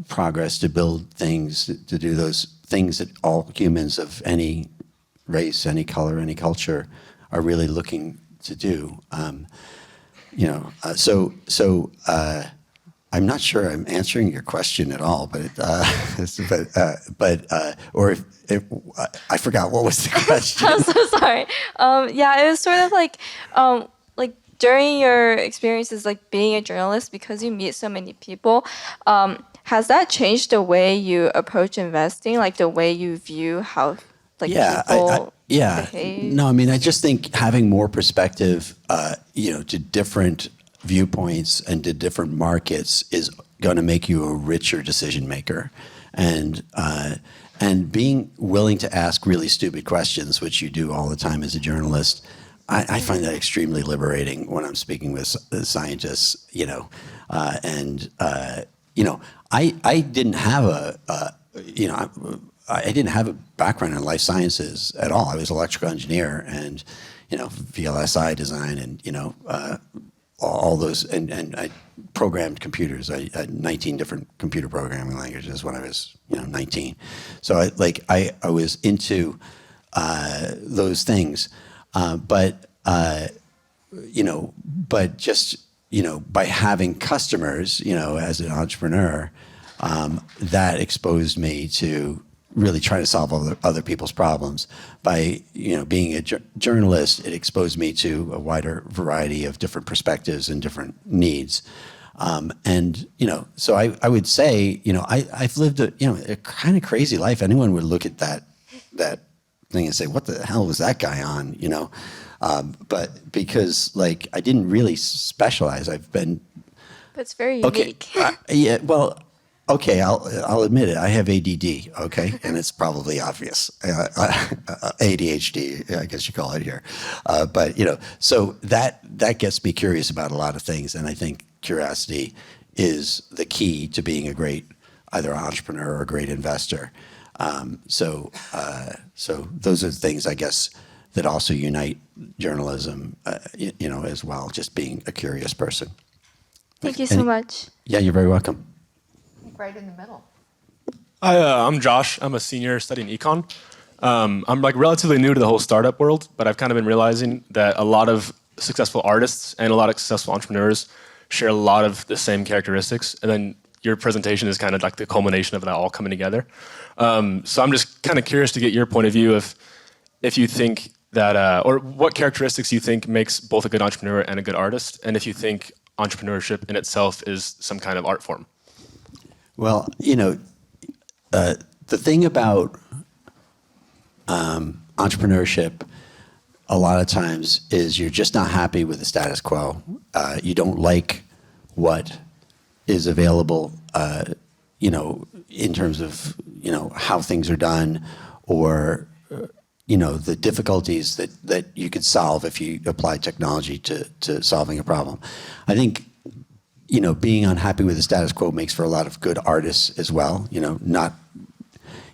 S3: progress, to build things, to do those things that all humans of any race, any color, any culture are really looking to do. I'm not sure I'm answering your question at all, but I forgot what was the question.
S5: I'm so sorry. It was sort of like during your experiences, being a journalist, because you meet so many people, has that changed the way you approach investing, the way you view how people behave?
S3: No, I just think having more perspective, to different viewpoints and to different markets is going to make you a richer decision maker, and being willing to ask really stupid questions, which you do all the time as a journalist. I find that extremely liberating when I'm speaking with scientists, I didn't have I didn't have a background in life sciences at all. I was an electrical engineer and, VLSI design and, all those, and I programmed computers. I had 19 different computer programming languages when I was, 19. So I was into those things, but just, by having customers, as an entrepreneur, that exposed me to really trying to solve other people's problems. By being a journalist, it exposed me to a wider variety of different perspectives and different needs. So I would say, I've lived a kind of crazy life. Anyone would look at that thing and say, "What the hell was that guy on?" But because I didn't really specialize, I've been.
S5: That's very unique.
S3: Yeah. Well. Okay, I'll admit it. I have ADD. Okay, and it's probably obvious. ADHD, I guess you call it here. But so that gets me curious about a lot of things, and I think curiosity is the key to being a great either entrepreneur or a great investor. So those are the things I guess that also unite journalism, as well. Just being a curious person.
S5: Thank you so much.
S3: Yeah, you're very welcome.
S2: Right in the middle.
S6: Hi, I'm Josh. I'm a senior studying econ. I'm relatively new to the whole startup world, but I've kind of been realizing that a lot of successful artists and a lot of successful entrepreneurs share a lot of the same characteristics. And then your presentation is kind of like the culmination of that all coming together. So I'm just kind of curious to get your point of view if you think that, or what characteristics you think makes both a good entrepreneur and a good artist, and if you think entrepreneurship in itself is some kind of art form.
S3: Well, the thing about entrepreneurship a lot of times is you're just not happy with the status quo. You don't like what is available, in terms of, how things are done, or, the difficulties that you could solve if you apply technology to solving a problem. I think being unhappy with the status quo makes for a lot of good artists as well. Not,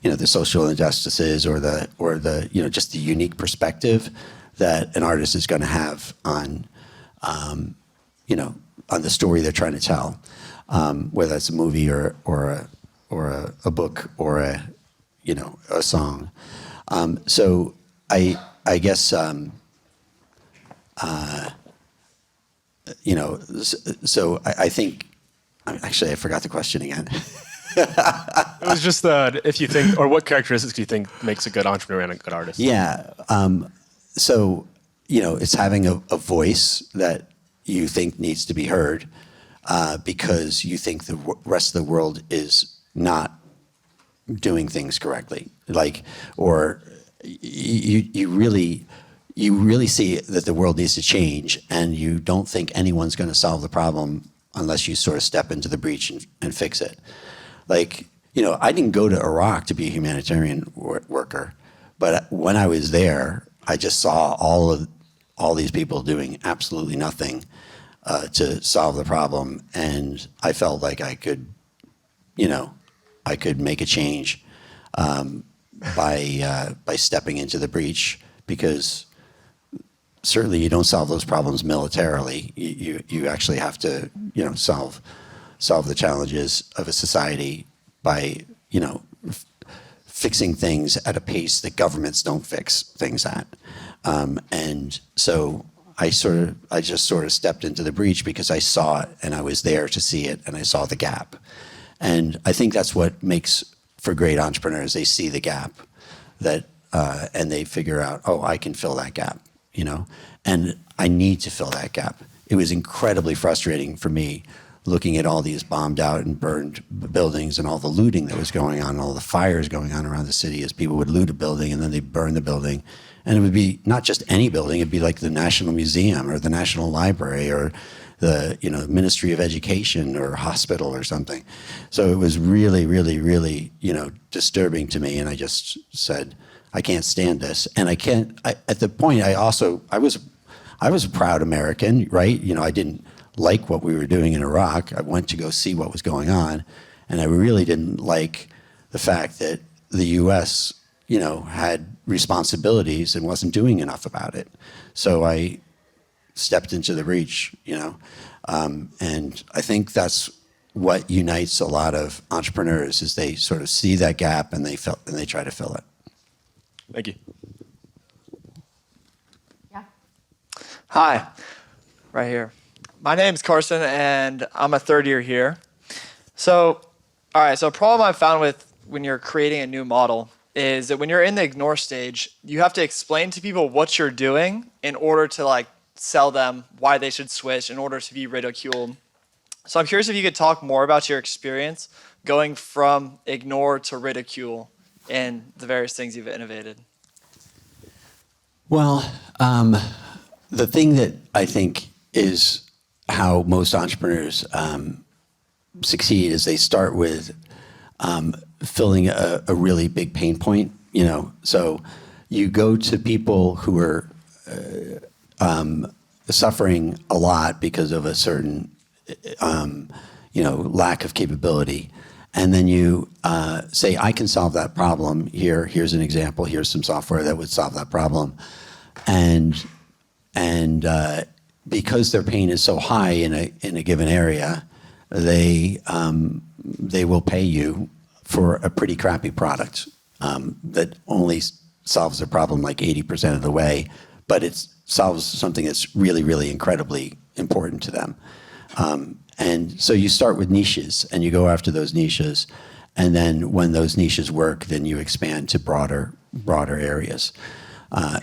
S3: the social injustices or the just the unique perspective that an artist is going to have on, on the story they're trying to tell, whether it's a movie or a book or a song. So I guess. So I think, actually, I forgot the question again.
S6: It was just if you think, or what characteristics do you think makes a good entrepreneur and a good artist?
S3: Yeah. So, it's having a voice that you think needs to be heard, because you think the rest of the world is not doing things correctly. Or you really see that the world needs to change, and you don't think anyone's going to solve the problem unless you sort of step into the breach and fix it. I didn't go to Iraq to be a humanitarian worker, but when I was there, I just saw all these people doing absolutely nothing to solve the problem, and I felt like I could make a change by stepping into the breach, because certainly you don't solve those problems militarily. You actually have to solve the challenges of a society by fixing things at a pace that governments don't fix things at. And so I just sort of stepped into the breach because I saw it and I was there to see it and I saw the gap. And I think that's what makes for great entrepreneurs. They see the gap and they figure out, oh, I can fill that gap, and I need to fill that gap. It was incredibly frustrating for me looking at all these bombed out and burned buildings and all the looting that was going on, all the fires going on around the city as people would loot a building and then they'd burn the building. And it would be not just any building, it'd be like the National Museum or the National Library or the Ministry of Education or hospital or something. So it was really, really, really, disturbing to me. And I just said, I can't stand this. And at the point, I was a proud American, right? I didn't like what we were doing in Iraq. I went to go see what was going on, and I really didn't like the fact that the U.S., had responsibilities and wasn't doing enough about it. So I stepped into the breach, and I think that's what unites a lot of entrepreneurs is they sort of see that gap and they try to fill it.
S6: Thank you.
S2: Yeah.
S7: Hi, right here. My name's Carson, and I'm a third year here. So, all right, so a problem I've found with when you're creating a new model is that when you're in the ignore stage, you have to explain to people what you're doing in order to sell them why they should switch in order to be ridiculed. So I'm curious if you could talk more about your experience going from ignore to ridicule and the various things you've innovated.
S3: Well, the thing that I think is how most entrepreneurs succeed is they start with filling a really big pain point. So you go to people who are suffering a lot because of a certain lack of capability. And then you say, I can solve that problem. Here's an example. Here's some software that would solve that problem. And because their pain is so high in a given area, they will pay you for a pretty crappy product that only solves their problem like 80% of the way, but it solves something that's really, really incredibly important to them. And so you start with niches and you go after those niches. And then when those niches work, then you expand to broader areas.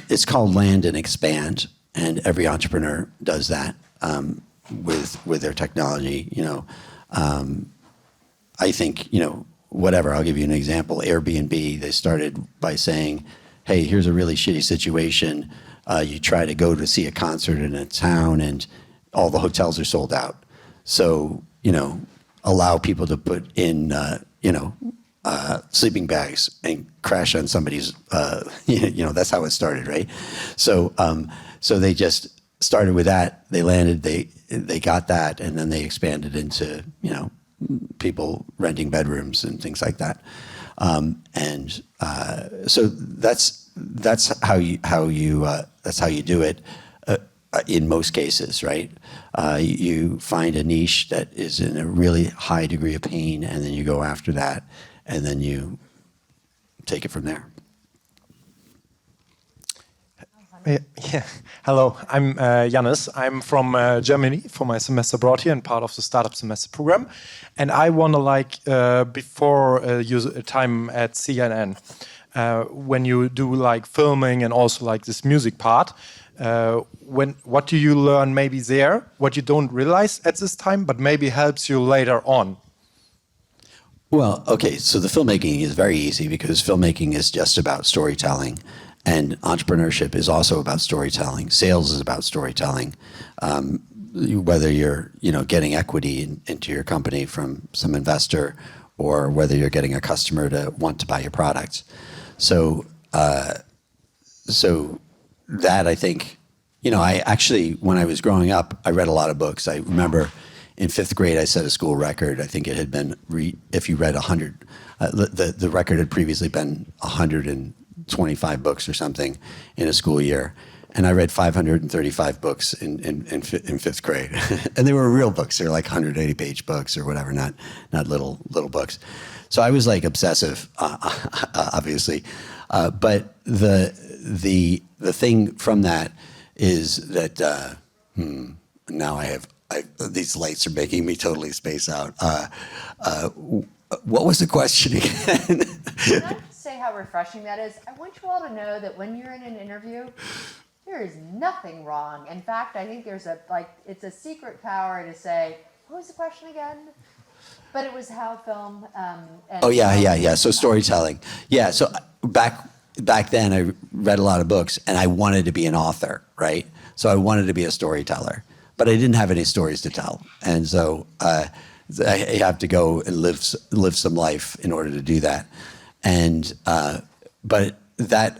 S3: It's called land and expand. And every entrepreneur does that with their technology. I think, whatever, I'll give you an example. Airbnb, they started by saying, hey, here's a really shitty situation. You try to go to see a concert in a town and all the hotels are sold out. So, allow people to put in, sleeping bags and crash on somebody's, that's how it started, right? So they just started with that. They landed, they got that, and then they expanded into, people renting bedrooms and things like that. So that's how you do it. In most cases, right? You find a niche that is in a really high degree of pain, and then you go after that, and then you take it from there.
S8: Yeah. Hello, I'm Jannis. I'm from Germany for my semester abroad here and part of the startup semester program. And I want to before your time at CNN, when you do filming and also this music part, what do you learn maybe there, what you don't realize at this time, but maybe helps you later on?
S3: Well, okay, so the filmmaking is very easy because filmmaking is just about storytelling, and entrepreneurship is also about storytelling. Sales is about storytelling. Whether you're getting equity into your company from some investor, or whether you're getting a customer to want to buy your product. So that, I think, I actually, when I was growing up, I read a lot of books. I remember in 5th grade, I set a school record. I think it had been, if you read 100, the record had previously been 125 books or something in a school year. And I read 535 books in 5th grade. And they were real books. They were 180-page books or whatever, not little books. So I was obsessive, obviously. But the thing from that is that now these lights are making me totally space out. What was the question again?
S2: Can I just say how refreshing that is? I want you all to know that when you're in an interview, there is nothing wrong. In fact, I think there's it's a secret power to say, what was the question again? But it was how film. Yeah.
S3: So storytelling. Yeah. So back then, I read a lot of books, and I wanted to be an author, right? So I wanted to be a storyteller, but I didn't have any stories to tell, and so I have to go and live some life in order to do that. And but that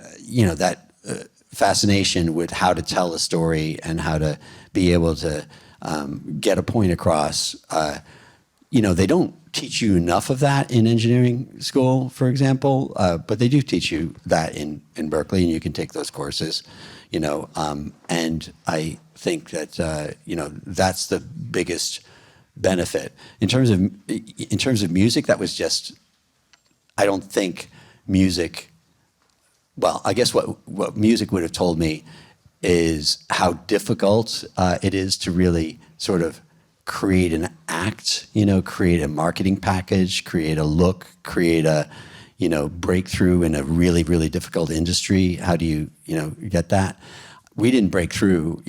S3: fascination with how to tell a story and how to be able to get a point across. They don't teach you enough of that in engineering school, for example, but they do teach you that in Berkeley, and you can take those courses. And I think that that's the biggest benefit in terms of music. That was just, I don't think music. Well, I guess what music would have told me is how difficult it is to really sort of create an act, create a marketing package, create a look, create a, breakthrough in a really, really difficult industry. How do you, get that? We didn't break through,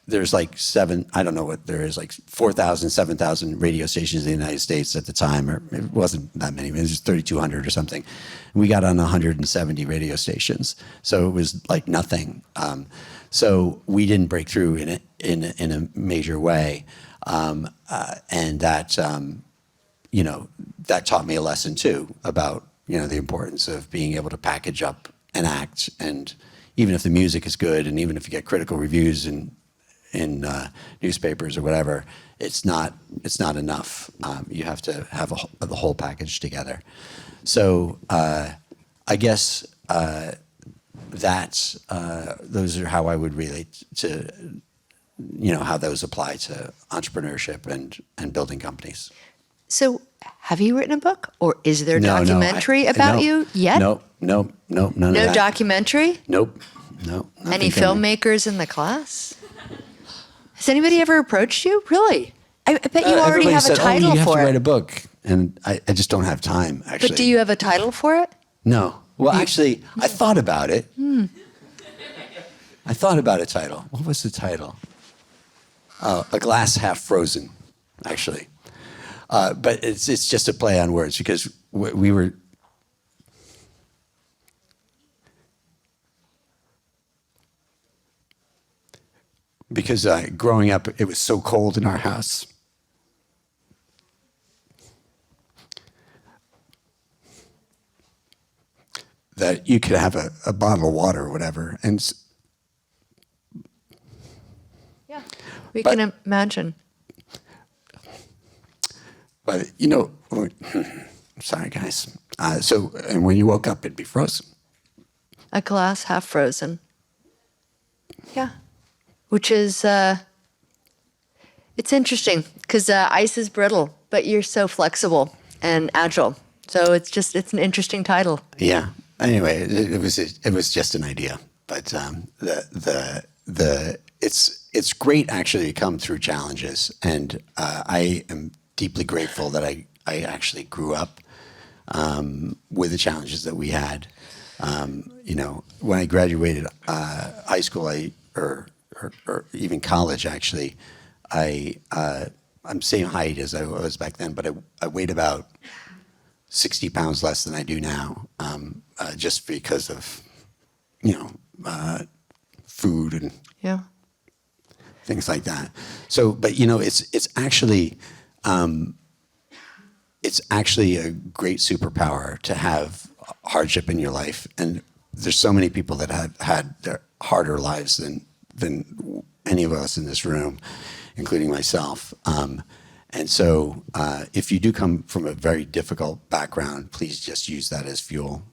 S3: there's like 4,000, 7,000 radio stations in the United States at the time, or it wasn't that many, it was just 3,200 or something. We got on 170 radio stations, so it was like nothing. So we didn't break through in a major way, and that that taught me a lesson too about the importance of being able to package up an act, and even if the music is good, and even if you get critical reviews in newspapers or whatever, it's not enough. You have to have the whole package together. So I guess those are how I would relate to how those apply to entrepreneurship and building companies.
S2: So have you written a book, or is there a
S3: No,
S2: documentary about you yet?
S3: Nope, none of
S2: No
S3: that.
S2: documentary?
S3: Nope, no.
S2: Any filmmakers in the class? Has anybody ever approached you? Really? I bet you already
S3: Everybody
S2: have a
S3: said,
S2: title
S3: you have
S2: for
S3: to write
S2: it.
S3: a book, and I just don't have time, actually.
S2: But do you have a title for it?
S3: No. Well, actually, I thought about it. I thought about a title. What was the title? A Glass Half Frozen, actually. But it's just a play on words, because we were... Because growing up, it was so cold in our house. That you could have a bottle of water or whatever. And
S2: Yeah, we can imagine.
S3: But, sorry, guys. And when you woke up, it'd be frozen.
S2: A glass half frozen. Yeah. Which is, it's interesting, because ice is brittle, but you're so flexible and agile. So it's an interesting title.
S3: Yeah. Anyway, it was just an idea, but it's great actually to come through challenges, and I am deeply grateful that I actually grew up with the challenges that we had. When I graduated high school, or even college, actually, I'm same height as I was back then, but I weighed about 60 pounds less than I do now, just because of, food and things like that. So, but it's actually a great superpower to have hardship in your life, and there's so many people that have had their harder lives than any of us in this room, including myself. And so if you do come from a very difficult background, please just use that as fuel.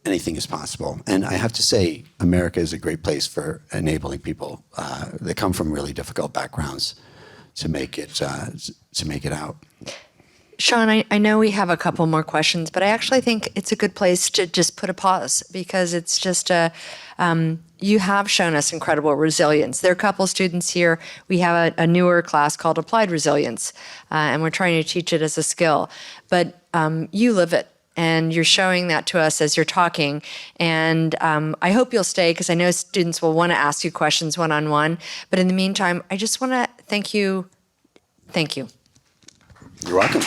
S3: Anything is possible. And I have to say, America is a great place for enabling people that come from really difficult backgrounds to make it out.
S2: Sean, I know we have a couple more questions, but I actually think it's a good place to just put a pause, because it's just you have shown us incredible resilience. There are a couple students here. We have a newer class called Applied Resilience, and we're trying to teach it as a skill. But you live it, and you're showing that to us as you're talking. And I hope you'll stay, because I know students will want to ask you questions one-on-one. But in the meantime, I just want to thank you. Thank you.
S3: You're welcome.